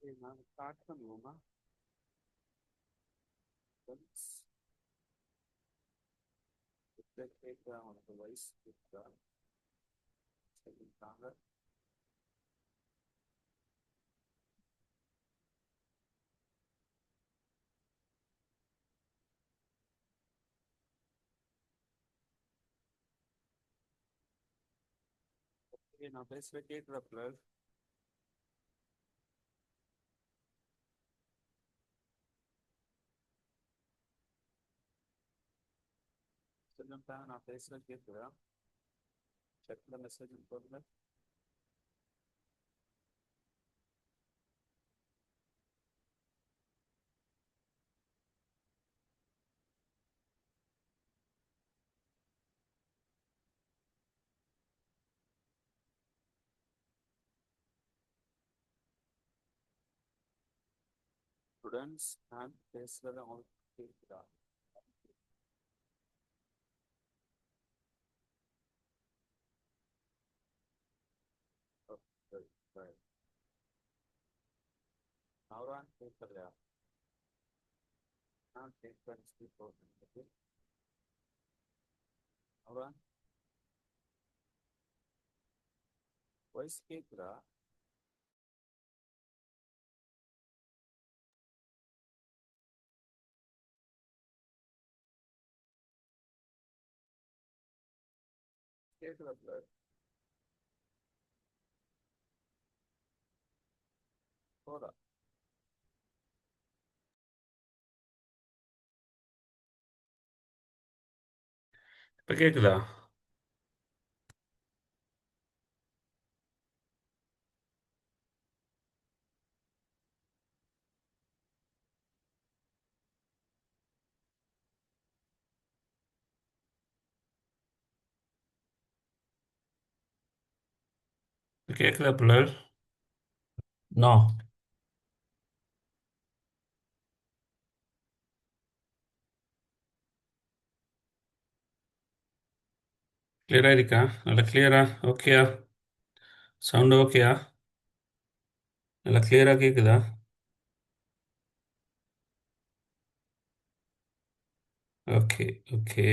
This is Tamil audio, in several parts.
நாங்கள் ஸ்டார்ட் பண்ணுவோமா? கேட்குறா உனக்கு வயசு கேட்குறா சொல்லிட்டாங்க. நான் பேசுகிற கேட்குறப்பல சொல்லுப்பா, நான் பேசுகிற கேட்குறா. செக்கில் மெசேஜ் போடுங்க. ஸ்டூடெண்ட்ஸ், நான் பேசுகிறது அவங்களுக்கு கேட்குறா? சரி, சரி. அவரான் கேட்கலையா? நான் கேட்குறேன் சொல்லி போடுறது. அவரான் வயசு கேட்குறா? கேட்குறப்பல போடா. இப்போ கேட்குதா? இப்போ கேட்குதா பிள்ளர்? நோ. கிளியராக இருக்கா? நல்லா கிளியரா? ஓகேயா? சவுண்டு ஓகேயா? நல்லா கிளியராக கேட்குதா? ஓகே. ஓகே.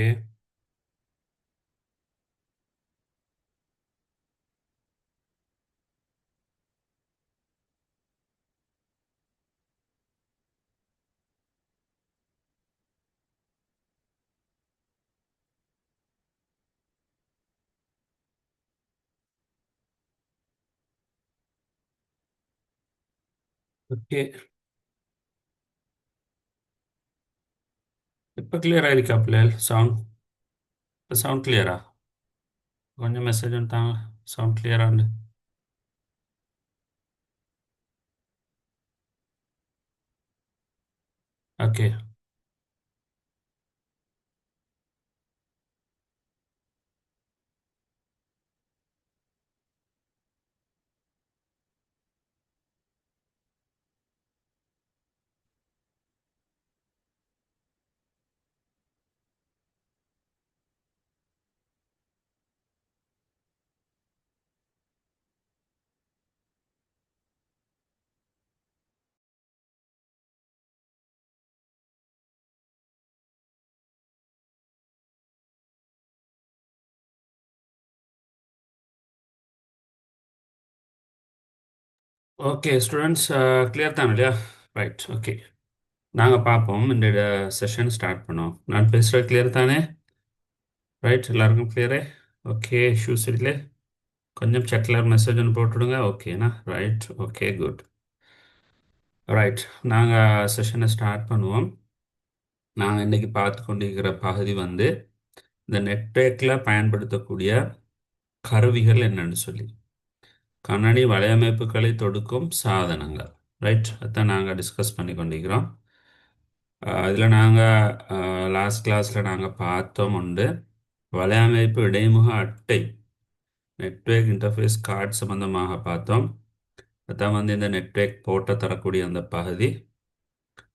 ஓகே. இப்போ கிளியராக இருக்கா பிள்ளைகள் சவுண்ட்? இப்போ சவுண்ட் கிளியரா? கொஞ்சம் மெசேஜ் வந்துட்டாங்க. சவுண்ட் கிளியராண்டு. ஓகே. ஓகே ஸ்டூடெண்ட்ஸ், கிளியர் தானே இல்லையா? ரைட். ஓகே. நாங்கள் பார்ப்போம். இந்த செஷன் ஸ்டார்ட் பண்ணோம். நான் பேசுகிறது கிளியர் தானே? ரைட், எல்லாருக்கும் கிளியரே? ஓகே. இஷ்யூஸ் இல்லை. கொஞ்சம் செட்டில் மெசேஜ் ஒன்று போட்டுவிடுங்க. ஓகேண்ணா? ரைட். Okay, good. ரைட், நாங்கள் செஷனை ஸ்டார்ட் பண்ணுவோம். நாங்கள் இன்றைக்கி பார்த்து கொண்டிருக்கிற பகுதி வந்து இந்த நெட்வொர்க்கில் பயன்படுத்தக்கூடிய கருவிகள் என்னன்னு சொல்லி, கண்ணாடி வலையமைப்புகளை தொடுக்கும் சாதனங்கள். ரைட், அதான் நாங்கள் டிஸ்கஸ் பண்ணி கொண்டிருக்கிறோம். இதில் நாங்கள் லாஸ்ட் கிளாஸில் நாங்கள் பார்த்தோம் உண்டு வலையமைப்பு இடைமுக அட்டை, நெட்வொர்க் இன்டர்ஃபேஸ் கார்டு சம்பந்தமாக பார்த்தோம். அதான் வந்து இந்த நெட்வொர்க் போட்ட தரக்கூடிய அந்த பகுதி.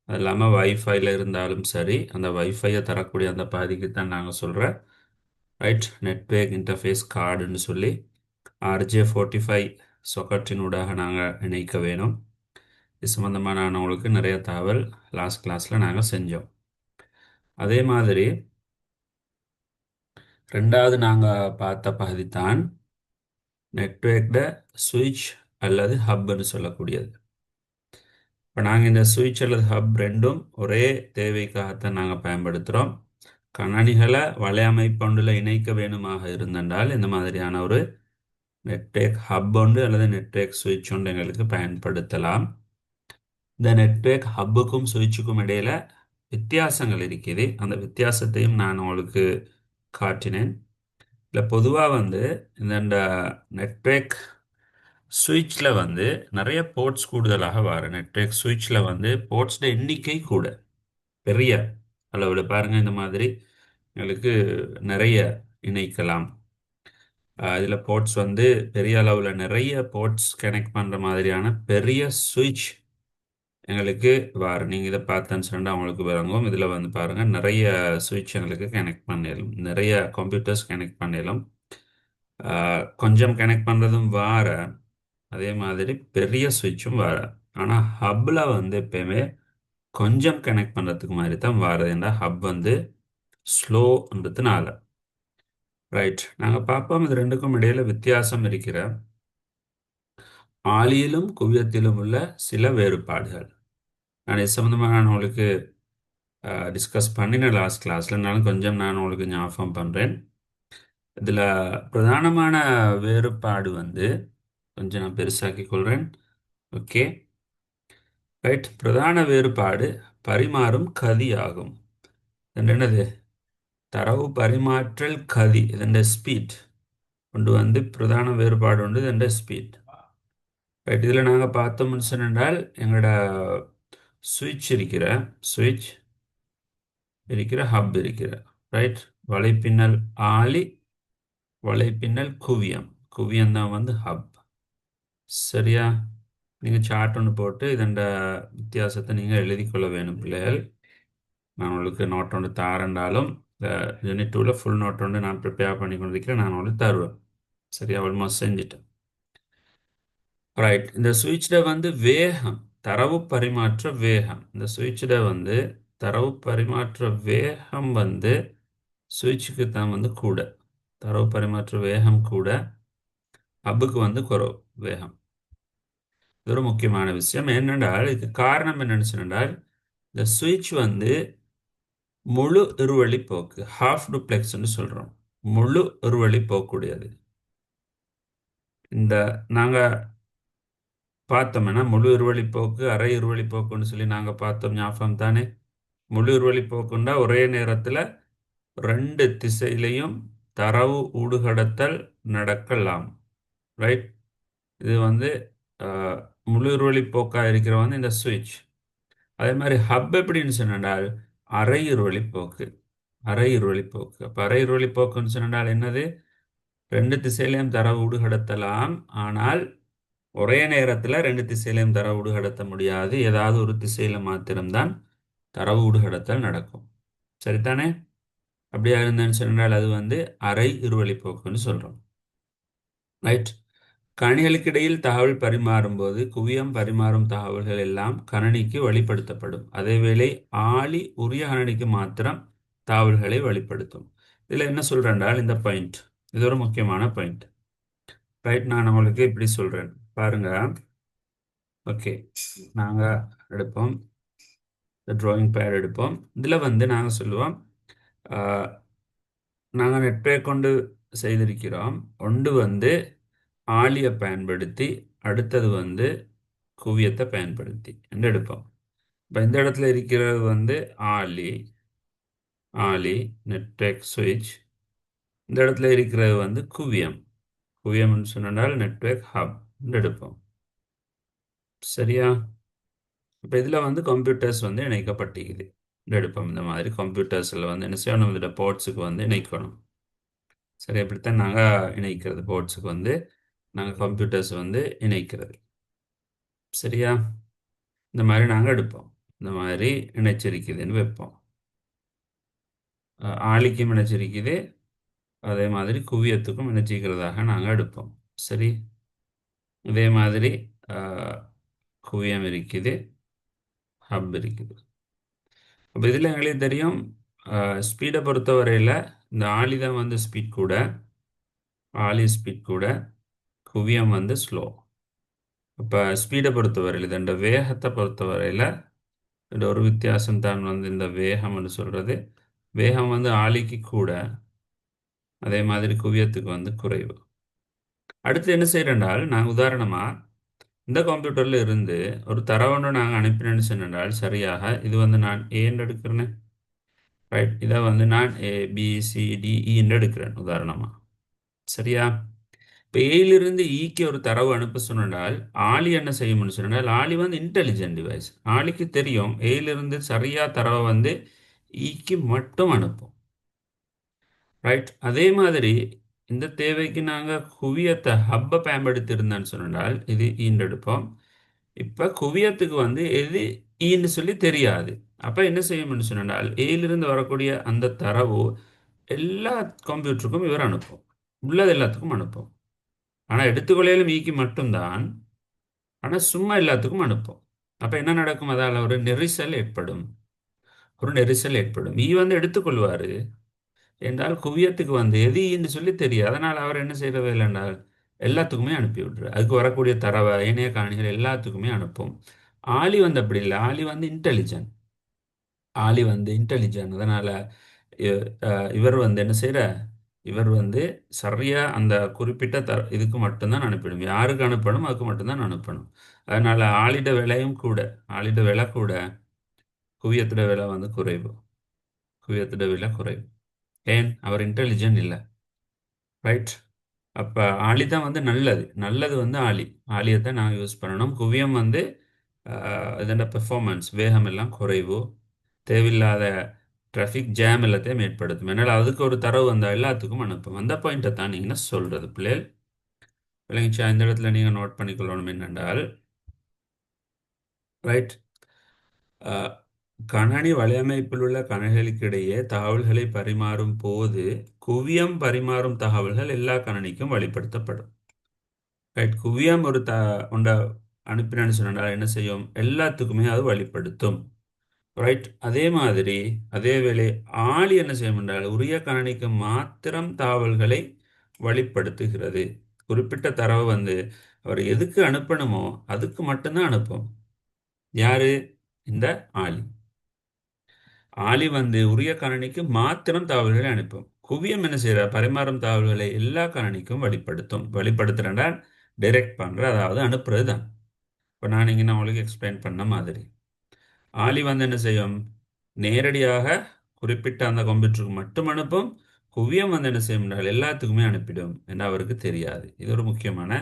அது இல்லாமல் வைஃபைல இருந்தாலும் சரி, அந்த வைஃபையை தரக்கூடிய அந்த பகுதிக்கு தான் நாங்கள் சொல்கிற ரைட் நெட்வொர்க் இன்டர்ஃபேஸ் கார்டுன்னு சொல்லி RJ45 சொக்கட்டினூடாக நாங்கள் இணைக்க வேணும். இது சம்மந்தமாக நான் உங்களுக்கு நிறைய தகவல் லாஸ்ட் கிளாஸில் நாங்கள் செஞ்சோம். அதே மாதிரி ரெண்டாவது நாங்கள் பார்த்த பகுதி தான் நெட்வொர்க்ட சுவிட்ச் அல்லது ஹப்னு சொல்லக்கூடியது. இப்போ நாங்கள் இந்த சுவிட்ச் அல்லது ஹப் ரெண்டும் ஒரே தேவைக்காகத்தான் நாங்கள் பயன்படுத்துகிறோம். கணனிகளை வலையமைப்பொண்டில் இணைக்க வேணுமாக இருந்தென்றால் இந்த மாதிரியான ஒரு நெட்வொர்க் ஹப் ஒன்று அல்லது நெட்வொர்க் சுவிட்ச் ஒன்று எங்களுக்கு பயன்படுத்தலாம். இந்த நெட்வொர்க் ஹப்புக்கும் சுவிட்சுக்கும் இடையில வித்தியாசங்கள் இருக்குது. அந்த வித்தியாசத்தையும் நான் உங்களுக்கு காட்டினேன். இல்லை பொதுவாக இந்த நெட்வொர்க் சுவிட்சில் நிறைய போர்ட்ஸ் கூடுதலாக வரும். நெட்வொர்க் சுவிட்சில் போர்ட்ஸோட எண்ணிக்கை கூட பெரிய அளவில் பாருங்கள். இந்த மாதிரி எங்களுக்கு நிறைய இணைக்கலாம். இதில் போர்ட்ஸ் பெரிய அளவில் நிறைய போர்ட்ஸ் கனெக்ட் பண்ணுற மாதிரியான பெரிய சுவிட்ச் எங்களுக்கு வரும். நீங்கள் இதை பார்த்தேன்னு சொன்னால் உங்களுக்கு விளங்கும். இதில் பாருங்கள் நிறைய சுவிட்ச் எங்களுக்கு கனெக்ட் பண்ணிடலாம், நிறைய கம்ப்யூட்டர்ஸ் கனெக்ட் பண்ணிடலாம். கொஞ்சம் கனெக்ட் பண்ணுறதும் வார, அதே மாதிரி பெரிய சுவிட்சும் வார. ஆனால் ஹப்பில் எப்பயுமே கொஞ்சம் கனெக்ட் பண்ணுறதுக்கு மாதிரி தான் வாரது. ஏன்னா ஹப் ஸ்லோன்றதுனால. ரைட், நாங்கள் பார்ப்போம் இது ரெண்டுக்கும் இடையில வித்தியாசம் இருக்கிற ஆளியிலும் குவியத்திலும் உள்ள சில வேறுபாடுகள். நான் இது சம்மந்தமாக நான் உங்களுக்கு டிஸ்கஸ் பண்ணின லாஸ்ட் கிளாஸ்லனாலும் கொஞ்சம் நான் உங்களுக்கு ஞாபகம் பண்ணுறேன். இதில் பிரதானமான வேறுபாடு கொஞ்சம் நான் பெருசாக்கி கொள்கிறேன். ஓகே ரைட், பிரதான வேறுபாடு பரிமாறும் கதி ஆகும். என்னது? தரவு பரிமாற்றல் கதி, இதன் ஸ்பீட் ஒன்று பிரதான வேறுபாடு உண்டு. இதன் ஸ்பீட் ரைட். இதில் நாங்கள் பார்த்தோம்னு சொன்னால் எங்களோட சுவிட்ச் இருக்கிற ஹப் இருக்கிற ரைட். வலைப்பின்னல் ஆளி, வலைப்பின்னல் குவியம் தான் ஹப். சரியா? நீங்கள் சார்ட் ஒன்று போட்டு இதன் வித்தியாசத்தை நீங்கள் எழுதி கொள்ள வேணும் பிள்ளைகள். நான் உங்களுக்கு நோட் ஒன்று தாரண்டாலும் யூனிட் 2ல் ஃபுல் நோட் ஒன்று நான் ப்ரிப்பேர் பண்ணி கொண்டிருக்கிறேன். நான் உங்களுக்கு தருவேன். சரியா? ஆல்மோஸ்ட் செஞ்சுட்டேன். ரைட், இந்த சுவிட்சில் வேகம், தரவு பரிமாற்ற வேகம். இந்த சுவிட்சில் தரவு பரிமாற்ற வேகம் சுவிட்சுக்கு தான் கூட. தரவு பரிமாற்ற வேகம் கூட, ஹப்புக்கு குறைவு வேகம். இது ஒரு முக்கியமான விஷயம். என்னென்றால் இதுக்கு காரணம் என்னன்னு சொன்னால், இந்த சுவிட்ச் முழு இருவழி போக்கு, ஹாஃப் டூப்ளெக்ஸ்ன்னு சொல்கிறோம். முழு இருவழி போகக்கூடியது. இந்த நாங்கள் பார்த்தோம்னா முழு இருவழி போக்கு, அரை இருவழி போக்குன்னு சொல்லி நாங்கள் பார்த்தோம், ஞாபகம் தானே? முழு இருவழி போக்குன்னா ஒரே நேரத்தில் ரெண்டு திசையிலையும் தரவு ஊடுகடத்தல் நடக்கலாம். ரைட், இது முழு இருவழி போக்காக இருக்கிற இந்த சுவிட்ச். அதே மாதிரி ஹப் எப்படின்னு சொன்னால் அரை இருவழி போக்கு. அப்போ அரை இருவழி போக்குன்னு சொன்னால் என்னது? ரெண்டு திசையிலையும் தரவு ஊடுகடத்தலாம், ஆனால் ஒரே நேரத்தில் ரெண்டு திசையிலையும் தரவு ஊடுகடத்த முடியாது. ஏதாவது ஒரு திசையில் மாத்திரம்தான் தரவு ஊடுகடத்தல் நடக்கும். சரிதானே? அப்படியா இருந்தேன்னு சொன்னால் அது அரை இருவழி போக்குன்னு சொல்கிறோம். ரைட், கணிகளுக்கு இடையில் தகவல் பரிமாறும் போது குவியம் பரிமாறும் தகவல்கள் எல்லாம் கணனிக்கு வெளிப்படுத்தப்படும். அதேவேளை ஆளி உரிய கணனிக்கு மாத்திரம் தகவல்களை வெளிப்படுத்தும். இதில் என்ன சொல்கிறேன்டால் இந்த பாயிண்ட், இது ஒரு முக்கியமான பாயிண்ட். ரைட், நான் நம்மளுக்கு இப்படி சொல்கிறேன் பாருங்க. ஓகே, நாங்கள் எடுப்போம், ட்ராயிங் பேட் எடுப்போம். இதில் நாங்கள் சொல்லுவோம், நாங்கள் நெட்வொர்க் கொண்டு செய்திருக்கிறோம். ஒன்று ஆளியை பயன்படுத்தி, அடுத்தது குவியத்தை பயன்படுத்தி என்று எடுப்போம். இப்போ இந்த இடத்துல இருக்கிறது ஆளி நெட்வொர்க் சுவிட்ச். இந்த இடத்துல இருக்கிறது குவியம்னு சொன்னால் நெட்வொர்க் ஹப் எடுப்போம். சரியா? இப்போ இதில் கம்ப்யூட்டர்ஸ் இணைக்கப்பட்டிருக்குது. எடுப்போம். இந்த மாதிரி கம்ப்யூட்டர்ஸில் என்ன செய்யணும்? இதில் போர்ட்ஸுக்கு இணைக்கணும். சரி, அப்படித்தான் நாங்கள் இணைக்கிறது. போர்ட்ஸுக்கு நாங்கள் கம்ப்யூட்டர்ஸ் இணைக்கிறது. சரியா? இந்த மாதிரி நாங்கள் எடுப்போம். இந்த மாதிரி இணைச்சிருக்குதுன்னு வைப்போம். ஆளிக்கும் இணைச்சிருக்குது, அதே மாதிரி குவியத்துக்கும் இணைச்சிக்கிறதாக நாங்கள் எடுப்போம். சரி, இதே மாதிரி குவியம் இருக்குது, ஹப் இருக்குது. அப்போ இதில் எங்களுக்கு தெரியும், ஸ்பீடை பொறுத்தவரையில் இந்த ஆளி தான் வந்து ஸ்பீட் கூட, ஆளி ஸ்பீட் கூட, குவியம் வந்து ஸ்லோ. இப்போ ஸ்பீடை பொறுத்தவரையில் இந்த வேகத்தை பொறுத்தவரையில் இந்த ஒரு வித்தியாசம் தான் வந்து இந்த வேகம்னு சொல்கிறது. வேகம் வந்து ஆளிக்கு கூட, அதே மாதிரி குவியத்துக்கு வந்து குறைவு. அடுத்து என்ன செய்கிறேன்றால், நாங்கள் உதாரணமாக இந்த கம்ப்யூட்டரில் இருந்து ஒரு தரவொன்று நாங்கள் அனுப்பினேன்னு சொன்னால், சரியாக இது வந்து நான் ஏன்னு எடுக்கிறேன்னு, ரைட், இதை வந்து நான் ABCDEன்னு எடுக்கிறேன் உதாரணமாக. சரியா? இப்போ ஏயிலிருந்து ஈக்கு ஒரு தரவு அனுப்ப சொன்னால் ஆளி என்ன செய்யும்னு சொன்னால், ஆளி வந்து இன்டெலிஜென்ட் டிவைஸ். ஆளிக்கு தெரியும் ஏயிலிருந்து சரியா தரவை வந்து ஈக்கு மட்டும் அனுப்பும். ரைட், அதே மாதிரி இந்த தேவைக்கு நாங்கள் குவியத்தை ஹப்பை பயன்படுத்தி இருந்தேன்னு சொன்னால் இது ஈண்டெடுப்போம். இப்போ குவியத்துக்கு வந்து எது ஈன்னு சொல்லி தெரியாது. அப்போ என்ன செய்யும்னு சொன்னால், ஏயிலிருந்து வரக்கூடிய அந்த தரவு எல்லா கம்ப்யூட்டருக்கும் இவர் அனுப்பும், உள்ளது எல்லாத்துக்கும் அனுப்பும். ஆனால் எடுத்துக்கொள்ளையிலும் ஈக்கு மட்டும்தான், ஆனால் சும்மா எல்லாத்துக்கும் அனுப்பும். அப்போ என்ன நடக்கும், அதால் ஒரு நெரிசல் ஏற்படும். ஒரு நெரிசல் ஏற்படும். ஈ வந்து எடுத்துக்கொள்வார் என்றால் குவியத்துக்கு வந்து எது ஈன்னு சொல்லி தெரியும். அதனால் அவர் என்ன செய்யறது இல்லை என்றால் எல்லாத்துக்குமே அனுப்பி விட்ரு. அதுக்கு வரக்கூடிய தரவை இணைய காணிகள் எல்லாத்துக்குமே அனுப்பும். ஆளி வந்து அப்படி இல்லை. ஆளி வந்து இன்டெலிஜென்ட். ஆளி வந்து இன்டெலிஜென்ட். அதனால் இவர் வந்து என்ன செய்கிற, இவர் வந்து சரியாக அந்த குறிப்பிட்ட இதுக்கு மட்டும்தான் அனுப்பிடும். யாருக்கு அனுப்பணும் அதுக்கு மட்டும்தான் அனுப்பணும். அதனால் ஆளிட விலையும் கூட, ஆளிட விலை கூட, குவியத்தோட விலை வந்து குறைவு. குவியத்தோட விலை குறைவு. ஏன்? அவர் இன்டெலிஜென்ட் இல்லை. ரைட். அப்போ ஆளி தான் வந்து நல்லது. நல்லது வந்து ஆளி. ஆளியை தான் நான் யூஸ் பண்ணணும். குவியம் வந்து இதோட பெர்ஃபார்மன்ஸ் வேகம் எல்லாம் குறைவு. தேவையில்லாத டிராஃபிக் ஜாம் எல்லாத்தையும் ஏற்படுத்தும். என்னால் அதுக்கு ஒரு தரவு வந்தால் எல்லாத்துக்கும் அனுப்பும். அந்த பாயிண்ட்டை தான் நீங்கள் சொல்கிறது பிள்ளைகள். விளங்கிச்சா? இந்த இடத்துல நீங்கள் நோட் பண்ணிக்கொள்ளணும் என்னென்றால், ரைட், கணனி வலையமைப்பில் உள்ள கணினிகளுக்கிடையே தகவல்களை பரிமாறும் போது குவியம் பரிமாறும் தகவல்கள் எல்லா கணனிக்கும் வெளிப்படுத்தப்படும். ரைட், குவியம் ஒரு உண்ட அனுப்பினு சொன்னால் என்ன செய்யும், எல்லாத்துக்குமே அது வெளிப்படுத்தும். ரைட், அதே மாதிரி அதே வேளை ஆளி என்ன செய்யும் என்றால் உரிய கணனிக்கு மாத்திரம் தகவல்களை வெளிப்படுத்துகிறது. குறிப்பிட்ட தரவு வந்து அவர் எதுக்கு அனுப்பணுமோ அதுக்கு மட்டும்தான் அனுப்பும். யாரு? இந்த ஆளி. ஆளி வந்து உரிய கணனிக்கு மாத்திரம் தகவல்களை அனுப்பும். குவியம் என்ன செய்யற, பரிமாறும் தகவல்களை எல்லா கணனிக்கும் வெளிப்படுத்தும். வெளிப்படுத்துறேன்டா டைரக்ட் பண்ற, அதாவது அனுப்புறது தான். இப்போ நான் இங்கே நான் உங்களுக்கு எக்ஸ்பிளைன் பண்ண மாதிரி ஆளி வந்து என்ன செய்யும், நேரடியாக குறிப்பிட்ட அந்த கம்ப்யூட்டருக்கு மட்டும் அனுப்பும். குவியம் வந்து என்ன செய்யும் என்றால் எல்லாத்துக்குமே அனுப்பிடும் என்று அவருக்கு தெரியாது. இது ஒரு முக்கியமான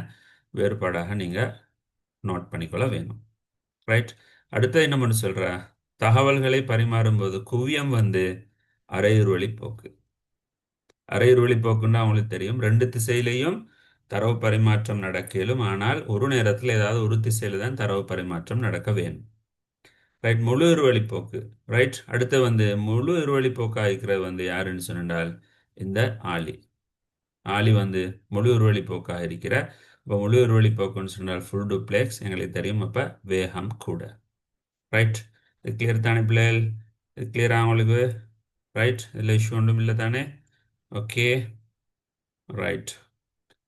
வேறுபாடாக நீங்கள் நோட் பண்ணிக்கொள்ள வேணும். ரைட், அடுத்து என்ன பண்ண சொல்ற, தகவல்களை பரிமாறும்போது குவியம் வந்து அரையுறு வழிப்போக்கு. அரையுறு வழிப்போக்குன்னா அவங்களுக்கு தெரியும், ரெண்டு திசையிலையும் தரவு பரிமாற்றம் நடக்க இயலும். ஆனால் ஒரு நேரத்தில் ஏதாவது ஒரு திசையில தான் தரவு பரிமாற்றம் நடக்க வேணும். ரைட், முழு இருவழிப்போக்கு. ரைட், அடுத்து வந்து முழு இருவழிப்போக்காக இருக்கிறது வந்து யாருன்னு சொன்னால் இந்த ஆளி. ஆளி வந்து முழு இருவழிப்போக்காக இருக்கிற. இப்போ முழு இருவழிப்போக்குன்னு சொன்னால் ஃபுல் டூப்ளெக்ஸ் எங்களுக்கு தெரியும். அப்போ வேகம் கூட. ரைட், இது கிளியர் தானே பிள்ளைகள்? இது கிளியராக உங்களுக்கு? ரைட், இதில் இஷ்யூ ஒன்றும் இல்லை தானே? Okay, right.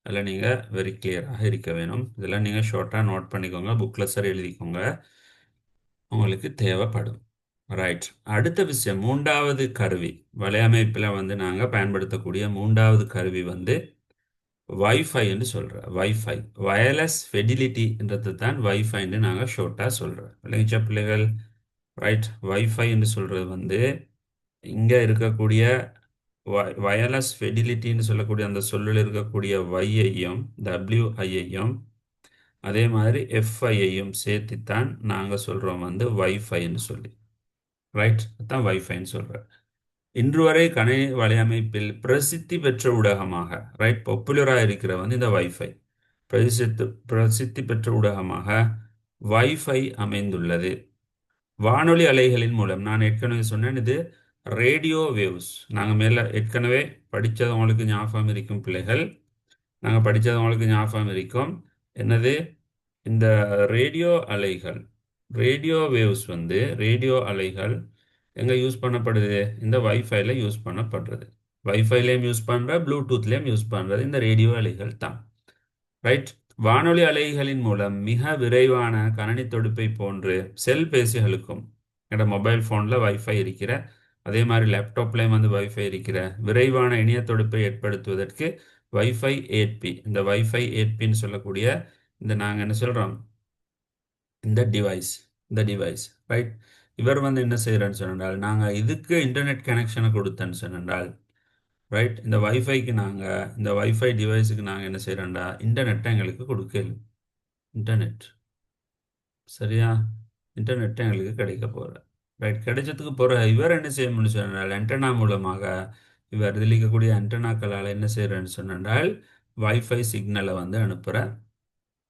அதில் நீங்கள் வெரி கிளியராக இருக்க வேணும். இதெல்லாம் நீங்கள் ஷார்ட்டாக நோட் பண்ணிக்கோங்க, புக்கில் சரி எழுதிக்கோங்க, உங்களுக்கு தேவைப்படும். ரைட், அடுத்த விஷயம் மூன்றாவது கருவி. வலையமைப்பில் வந்து நாங்கள் பயன்படுத்தக்கூடிய மூன்றாவது கருவி வந்து வைஃபை என்று சொல்கிறேன். வைஃபை, வயர்லெஸ் ஃபெசிலிட்டின்றது தான் வைஃபைன்னு நாங்கள் ஷார்ட்டாக சொல்கிறோம். விளங்கிச்சா பிள்ளைகள்? ரைட், வைஃபை என்று சொல்கிறது வந்து இங்கே இருக்கக்கூடிய வயர்லெஸ் ஃபெசிலிட்டின்னு சொல்லக்கூடிய அந்த சொல்லில் இருக்கக்கூடிய வையையும் WIயையும் அதே மாதிரி FIயையும் சேர்த்துத்தான் நாங்கள் சொல்கிறோம் வந்து வைஃபைன்னு சொல்லி. ரைட், தான் வைஃபைன்னு சொல்கிறேன். இன்று வரை கணினி வலையமைப்பில் பிரசித்தி பெற்ற ஊடகமாக, ரைட், பாப்புலராக இருக்கிற வந்து இந்த வைஃபை. பிரசித்தி பெற்ற ஊடகமாக வைஃபை அமைந்துள்ளது. வானொலி அலைகளின் மூலம், நான் ஏற்கனவே சொன்னேன், இது ரேடியோ வேவ்ஸ். நாங்கள் மேலே ஏற்கனவே படித்தது உங்களுக்கு ஞாபகம் இருக்கும் பிள்ளைகள். நாங்கள் படித்தது உங்களுக்கு ஞாபகம் இருக்கும். என்னது? இந்த ரேடியோ அலைகள், ரேடியோ வேவ்ஸ் வந்து ரேடியோ அலைகள் எங்கே யூஸ் பண்ணப்படுது? இந்த வைஃபைல யூஸ் பண்ணப்படுறது. வைஃபைலையும் யூஸ் பண்ணுற, ப்ளூடூத்லேயும் யூஸ் பண்ணுறது இந்த ரேடியோ அலைகள் தான். ரைட். வானொலி அலைகளின் மூலம் மிக விரைவான கணனி தொடுப்பை போன்று செல்பேசிகளுக்கும், என்னோட மொபைல் ஃபோனில் வைஃபை இருக்கிற அதே மாதிரி லேப்டாப்லேயும் வந்து வைஃபை இருக்கிற விரைவான இணைய தொடுப்பை ஏற்படுத்துவதற்கு வைஃபை 8P, இந்த வைஃபை 8Pன்னு சொல்லக்கூடிய இந்த நாங்கள் என்ன சொல்கிறோம், இந்த டிவைஸ், இந்த டிவைஸ், ரைட். இவர் வந்து என்ன செய்கிறேன்னு சொன்னால், நாங்கள் இதுக்கு இன்டர்நெட் கனெக்ஷனை கொடுத்தேன்னு சொன்னால், ரைட், இந்த வைஃபைக்கு நாங்கள், இந்த வைஃபை டிவைஸுக்கு நாங்கள் என்ன செய்கிறோம்டா, இன்டர்நெட்டை எங்களுக்கு கொடுக்கல. இன்டர்நெட், சரியா? இன்டர்நெட்டை எங்களுக்கு கிடைக்க போகிற, ரைட். கிடைச்சதுக்கு போகிற இவர் என்ன செய்ய முடியும் சொன்னால், ஆண்டனா மூலமாக இவர் இருக்கக்கூடிய ஆண்டனாக்களால் என்ன செய்கிறேன்னு சொன்னால் வைஃபை சிக்னலை வந்து அனுப்புகிற.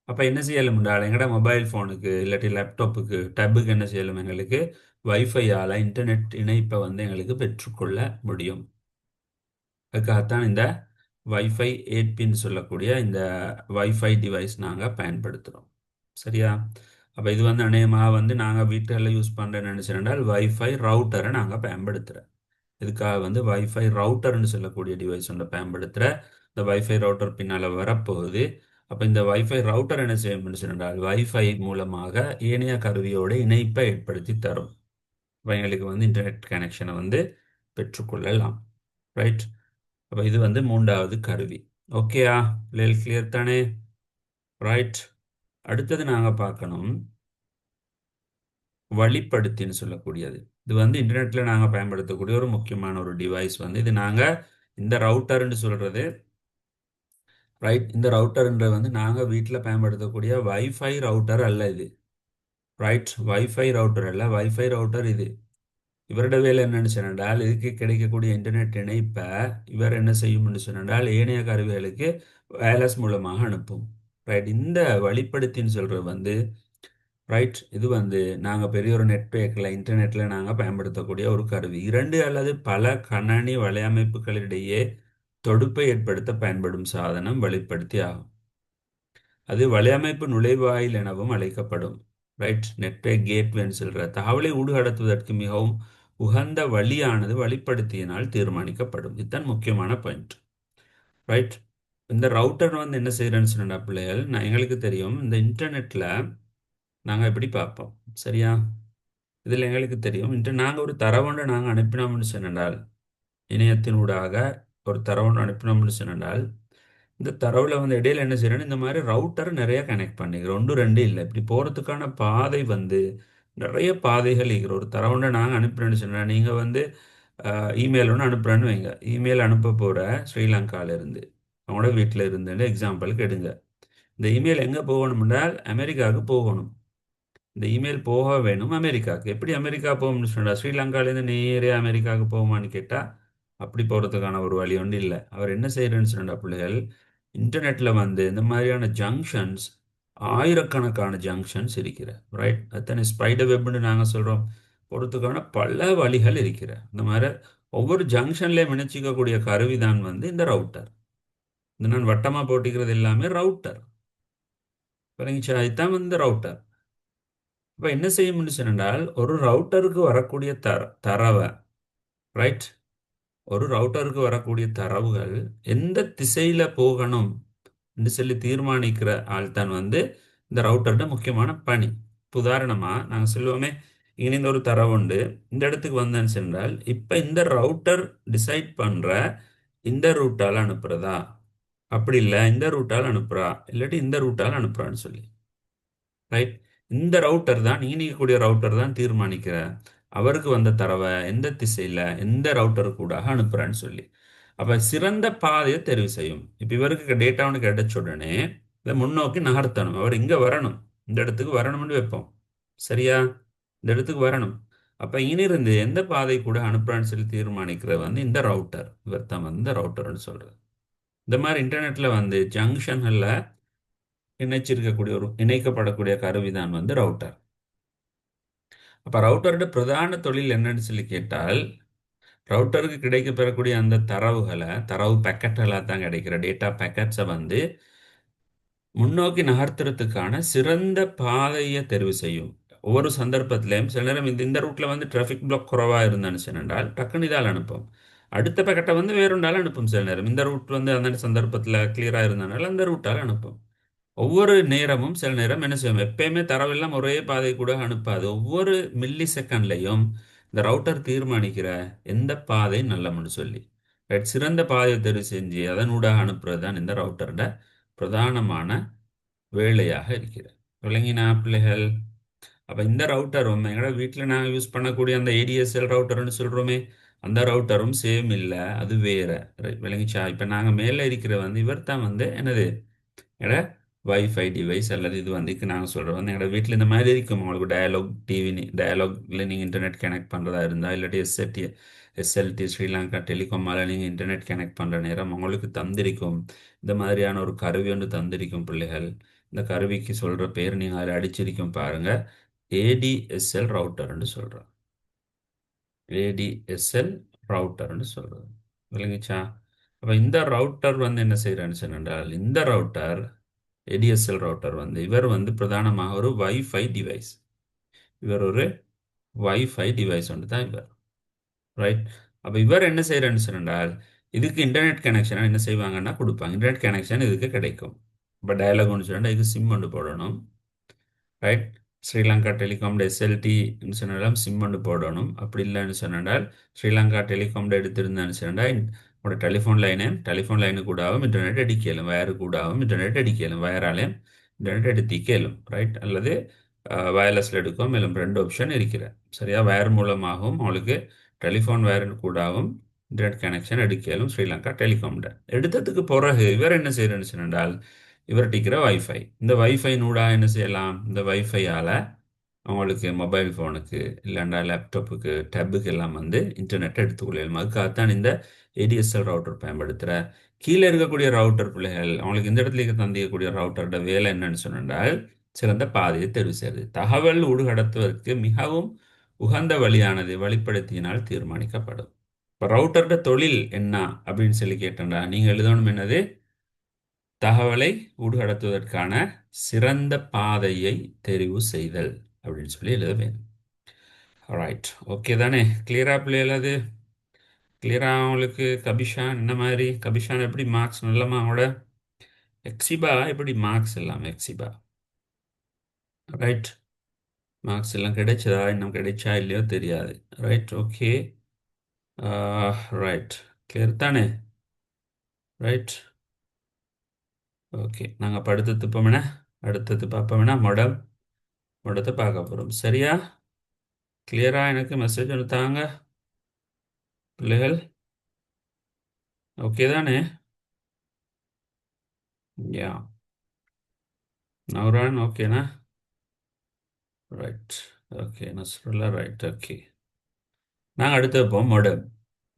அப்போ என்ன செய்யலும் என்றால் எங்கட மொபைல் ஃபோனுக்கு இல்லாட்டி லேப்டாப்புக்கு டேப்புக்கு என்ன செய்யலும், எங்களுக்கு வைஃபையால் இன்டர்நெட் இணைப்பை வந்து எங்களுக்கு பெற்றுக்கொள்ள முடியும். அதுக்காகத்தான் இந்த வைஃபை 8Pன்னு சொல்லக்கூடிய இந்த வைஃபை டிவைஸ் நாங்கள் பயன்படுத்துகிறோம். சரியா? அப்போ இது வந்து அநேகமாக வந்து நாங்கள் வீட்டில் யூஸ் பண்ணுறேன்னு நினச்சிருந்தால் வைஃபை ரவுட்டரை நாங்கள் பயன்படுத்துகிறோம். இதுக்காக வந்து வைஃபை ரவுட்டர்னு சொல்லக்கூடிய டிவைஸ் ஒன்று பயன்படுத்துகிற. இந்த வைஃபை ரவுட்டர் பின்னால் வரப்போகுது. அப்போ இந்த வைஃபை ரவுட்டர் என்ன செய்யும் சொன்னால் வைஃபை மூலமாக ஏனைய கருவியோட இணைப்பை ஏற்படுத்தி தரும். அப்போ எங்களுக்கு வந்து இன்டர்நெட் கனெக்ஷனை வந்து பெற்றுக்கொள்ளலாம். ரைட். அப்போ இது வந்து மூன்றாவது கருவி. ஓகேயா? கிளியர் தானே? ரைட். அடுத்தது நாங்கள் பார்க்கணும் வழிப்படுத்தின்னு சொல்லக்கூடியது. இது வந்து இன்டர்நெட்டில் நாங்கள் பயன்படுத்தக்கூடிய ஒரு முக்கியமான ஒரு டிவைஸ் வந்து இது. நாங்கள் இந்த ரவுட்டர்ன்னு சொல்கிறது, ரைட், இந்த ரவுட்டர்ன்றது வந்து நாங்கள் வீட்டில் பயன்படுத்தக்கூடிய வைஃபை ரவுட்டர் அல்ல இது. ரைட், வைஃபை ரவுட்டர் அல்ல, வைஃபை ரவுட்டர் இது. இவரோட வேலை என்னன்னு சொன்னால் இதுக்கு கிடைக்கக்கூடிய இன்டர்நெட் இணைப்பை இவர் என்ன செய்யும்னு சொன்னால் ஏனைய கருவிகளுக்கு வயர்லெஸ் மூலமாக அனுப்பும். ரைட். இந்த வழிப்படுத்தின்னு சொல்கிறது வந்து, ரைட், இது வந்து நாங்கள் பெரிய ஒரு நெட்வொர்க்கில் இன்டர்நெட்டில் நாங்கள் பயன்படுத்தக்கூடிய ஒரு கருவி. 2 அல்லது பல கணனி வலையமைப்புகளிடையே தொடுப்பை ஏற்படுத்த பயன்படும் சாதனம் வழிப்படுத்தி ஆகும். அது வலையமைப்பு நுழைவாயில் எனவும் அழைக்கப்படும். ரைட். நெட்வொர்க் கேட்வேன்னு சொல்கிற தகவலை ஊடுகடத்துவதற்கு மிகவும் உகந்த வழியானது வழிப்படுத்தியினால் தீர்மானிக்கப்படும். இதுதான் முக்கியமான பாயிண்ட். ரைட். இந்த ரவுட்டர் வந்து என்ன செய்கிறேன்னு சொன்ன பிள்ளைகள், நான் எங்களுக்கு தெரியும் இந்த இன்டர்நெட்டில் நாங்கள் எப்படி பார்ப்போம். சரியா? இதில் எங்களுக்கு தெரியும் நாங்கள் ஒரு தரவொன்றை நாங்கள் அனுப்பினோம்னு சொன்னால், இணையத்தினூடாக ஒரு தரவொன்று அனுப்பினோம்னு சொன்னால், இந்த தரவில் வந்து இடையில என்ன செய்யறேன்னு இந்த மாதிரி ரவுட்டர் நிறைய கனெக்ட் பண்ணிக்கிறோம். ஒன்று ரெண்டு இல்லை, இப்படி போகிறதுக்கான பாதை வந்து நிறைய பாதைகள் இருக்கிற ஒரு தரவொன்றை நாங்கள் அனுப்புகிறேன்னு சொன்னால், நீங்கள் வந்து இமெயில் ஒன்று அனுப்புகிறேன்னு வைங்க. இமெயில் அனுப்ப போகிற ஸ்ரீலங்காவிலேருந்து அவங்களோட வீட்டில் இருந்துன்னு எக்ஸாம்பிளுக்கு எடுங்க. இந்த இமெயில் எங்கே போகணும்னால் அமெரிக்காவுக்கு போகணும். இந்த இமெயில் போக வேணும் அமெரிக்காவுக்கு. எப்படி அமெரிக்கா போகணும்னு சொன்னால் ஸ்ரீலங்காலேருந்து நேரே அமெரிக்காவுக்கு போகுமான்னு கேட்டால் அப்படி போகிறதுக்கான ஒரு வழி ஒன்று இல்லை. அவர் என்ன செய்கிறேன்னு சொன்ன பிள்ளைகள், இன்டர்நெட்டில் வந்து இந்த மாதிரியான ஜங்ஷன்ஸ், ஆயிரக்கணக்கான ஜங்ஷன்ஸ் இருக்கிற, ரைட். அத்தனை ஸ்பைடர் வெப்னு நாங்கள் சொல்கிறோம். போகிறதுக்கான பல வழிகள் இருக்கிற. இந்த மாதிரி ஒவ்வொரு ஜங்ஷன்லேயும் இணைச்சிக்கக்கூடிய கருவி தான் வந்து இந்த ரவுட்டர். இந்த நான் வட்டமாக போட்டிக்கிறது எல்லாமே ரவுட்டர். சரிங்களா? இதுதான் வந்து ரவுட்டர். இப்போ என்ன செய்ய முடியும் என்றால் ஒரு ரவுட்டருக்கு வரக்கூடிய தரவை, ரைட், ஒரு ரவுட்டருக்கு வரக்கூடிய தரவுகள் எந்த திசையில் போகணும் என்று சொல்லி தீர்மானிக்கிற ஆள் தான் வந்து இந்த ரவுட்டர்ட முக்கியமான பணி. இப்போ உதாரணமாக நாங்கள் சொல்லுவோமே, இங்கே ஒரு தரவு உண்டு, இந்த இடத்துக்கு வந்தேன்னு சொன்னால் இப்போ இந்த ரவுட்டர் டிசைட் பண்ணுற இந்த ரூட்டால் அனுப்புகிறதா, அப்படி இல்லை இந்த ரூட்டால் அனுப்புகிறா, இல்லாட்டி இந்த ரூட்டால் அனுப்புகிறான்னு சொல்லி, ரைட். இந்த ரவுட்டர் தான், நீ நீக்கக்கூடிய ரவுட்டர் தான் தீர்மானிக்கிற அவருக்கு வந்த தரவை எந்த திசையில் எந்த ரவுட்டர் கூட அனுப்புகிறான்னு சொல்லி. அப்போ சிறந்த பாதையை தெரிவு செய்யும். இப்போ இவருக்கு டேட்டா ஒன்று கிடைச்ச உடனே இதை முன்னோக்கி நகர்த்தணும். அவர் இங்கே வரணும், இந்த இடத்துக்கு வரணும்னு வைப்போம். சரியா? இந்த இடத்துக்கு வரணும். அப்போ இனிருந்து எந்த பாதை கூட அனுப்புறான்னு சொல்லி தீர்மானிக்கிறது வந்து இந்த ரவுட்டர். இவர் தான் வந்து இந்த ரவுட்டர்னு சொல்கிறது. இந்த மாதிரி இன்டர்நெட்டில் வந்து ஜங்ஷன்களில் இணைச்சிருக்கக்கூடிய ஒரு இணைக்கப்படக்கூடிய கருவி தான் வந்து ரவுட்டர். அப்போ ரவுட்டரோட பிரதான தொழில் என்னன்னு சொல்லி கேட்டால், ரவுட்டருக்கு கிடைக்க பெறக்கூடிய அந்த தரவுகளை, தரவு பேக்கெட்டுகளாக தான் கிடைக்கிற டேட்டா பேக்கெட்ஸை வந்து முன்னோக்கி நகர்த்துறதுக்கான சிறந்த பாதையை தெரிவு செய்யும். ஒவ்வொரு சந்தர்ப்பத்திலையும் சில நேரம் இந்த ரூட்ல வந்து டிராஃபிக் பிளாக் குறைவாக இருந்துச்சு என்றால் டக்குன்னு இதால் அனுப்பும். அடுத்த பக்கெட்டை வந்து வேறொன்றால் அனுப்பும். சில நேரம் இந்த ரூட் வந்து அந்த சந்தர்ப்பத்தில் கிளியராக இருந்தனால அந்த ரூட்டால் அனுப்பும். ஒவ்வொரு நேரமும் சில நேரம் என்ன செய்யும், எப்பயுமே தரவெல்லாம் ஒரே பாதை கூட அனுப்பாது. ஒவ்வொரு மில்லி செகண்ட்லையும் இந்த ரவுட்டர் தீர்மானிக்கிற எந்த பாதை நல்லம்னு சொல்லி ரைட் சிறந்த பாதையை தெரிவு செஞ்சு அதனூடாக அனுப்புறது தான் இந்த ரவுட்டரோட பிரதானமான வேலையாக இருக்கிறது. விளங்கினா பிள்ளைகள்? அப்போ இந்த ரவுட்டரும் எங்களோட வீட்டில் நாங்கள் யூஸ் பண்ணக்கூடிய அந்த ஏடிஎஸ்எல் ரவுட்டர்னு சொல்கிறோமே, அந்த ரவுட்டரும் சேம் இல்லை, அது வேற. விளங்கிச்சா? இப்போ நாங்கள் மேலே இருக்கிற வந்து இவர் தான் வந்து என்னது எங்களோட வைஃபை டிவைஸ் அல்லது இது வந்து நாங்கள் சொல்கிறோம் வந்து எங்களோட வீட்டில் இந்த மாதிரி இருக்கும். உங்களுக்கு டயலாக் டிவி டயலாக்ல நீங்கள் இன்டர்நெட் கனெக்ட் பண்ணுறதா இருந்தால் இல்லாட்டி எஸ்எல்டி ஸ்ரீலங்கா டெலிகாமால் நீங்கள் இன்டர்நெட் கனெக்ட் பண்ணுற நேரம் உங்களுக்கு தந்திருக்கும் இந்த மாதிரியான ஒரு கருவி ஒன்று தந்திருக்கும் பிள்ளைகள். இந்த கருவிக்கு சொல்கிற பேர் நீங்கள் அதில் அடிச்சிருக்கும் பாருங்க, ஏடிஎஸ்எல் ரவுட்டர்னு சொல்கிறோம். ஏடிஎஸ்எல் ரவுட்டர்னு சொல்கிறது. விளங்கிச்சா? அப்போ இந்த ரவுட்டர் வந்து என்ன செய்கிறேன்னு சொன்னால், இந்த ரவுட்டர் ஏடிஎஸ்எல் ரவுட்டர் வந்து இவர் வந்து பிரதானமாக ஒரு வைஃபை டிவைஸ். இவர் ஒரு வைஃபை டிவைஸ் ஒன்று தான் இவர். ரைட். அப்போ இவர் என்ன செய்கிறேன்னு சொன்னால், இதுக்கு இன்டர்நெட் கனெக்ஷனை என்ன செய்வாங்கன்னா கொடுப்பாங்க. இன்டர்நெட் கனெக்ஷன் இதுக்கு கிடைக்கும். இப்போ டயலாக் ஒன்று சொன்னால் இதுக்கு சிம் ஒன்று போடணும். ரைட். ஸ்ரீலங்கா டெலிகாம்ட எஸ்எல்டி சொன்னாலும் சிம் ஒன்று போடணும். அப்படி இல்லைன்னு சொன்னால் ஸ்ரீலங்கா டெலிகாம்ட எடுத்திருந்தேன்னு சொன்னால் உங்களோட டெலிஃபோன் லைனு கூடாவும் இன்டர்நெட் அடிக்கலும், வயரு கூடாவும் இன்டர்நெட் அடிக்கலும், வயராலையும் இன்டர்நெட் எடுத்திக்கலும். ரைட். அல்லது வயர்லெஸில் எடுக்கும், மேலும் ரெண்டு ஆப்ஷன் இருக்கிற. சரியா? வயர் மூலமாகவும் உங்களுக்கு டெலிஃபோன் வயர் கூடாவும் இன்டர்நெட் கனெக்ஷன் எடுக்கலும் ஸ்ரீலங்கா டெலிகாம்ட. எடுத்ததுக்கு பிறகு இவர் என்ன செய்யறேன்னு சொன்னால், இவர் டிக்கிற வைஃபை, இந்த வைஃபை நூடா என்ன செய்யலாம், இந்த வைஃபையால் அவங்களுக்கு மொபைல் ஃபோனுக்கு இல்லைண்டா லேப்டாப்புக்கு டேப்புக்கு எல்லாம் வந்து இன்டர்நெட்டை எடுத்துக்கொள்ளலாம். அதுக்காகத்தான் இந்த ஏடிஎஸ்எல் ரவுட்டர் பயன்படுத்துகிற. கீழே இருக்கக்கூடிய ரவுட்டர் பிள்ளைகள் அவங்களுக்கு இந்த இடத்துல தந்திக்கக்கூடிய ரவுட்டரோட வேலை என்னன்னு சொன்னால், சிறந்த பாதையை தெரிவு செய்வது. தகவல் ஊடுகடத்துவதற்கு மிகவும் உகந்த வழியானது வெளிப்படுத்தினால் தீர்மானிக்கப்படும். இப்போ ரவுட்டரோட தொழில் என்ன அப்படின்னு சொல்லி கேட்டேன்டா, நீங்கள் எழுதணும் என்னது, தகவலை ஊடுகடத்துவதற்கான சிறந்த பாதையை தெரிவு செய்தல் அப்படின்னு சொல்லி எழுத வேண்டும். ரைட். ஓகே தானே? கிளியரா பிள்ளைகள்? அது கிளியரா அவங்களுக்கு? கபிஷான் என்ன மாதிரி? கபிஷான் எப்படி மார்க்ஸ் நல்லமா அவனோட? எக்ஸிபா எப்படி மார்க்ஸ் எல்லாம்? எக்ஸிபா ரைட். மார்க்ஸ் எல்லாம் கிடைச்சதா? இன்னும் கிடைச்சா இல்லையோ தெரியாது. ரைட். ஓகே. ரைட். கிளியர் தானே? ரைட். ஓகே. நாங்கள் அப்போ அடுத்தது போமெண்ணா, அடுத்தது பார்ப்போம்னா மொடத்தை பார்க்க போகிறோம். சரியா? கிளியரா? எனக்கு மெசேஜ் ஒன்று தாங்க பிள்ளைகள். ஓகே தானே? யா. நவரான் ஓகேண்ணா? Right. Okay. Nasrullah right. Okay. நாங்கள் அடுத்து வைப்போம் மொடம்.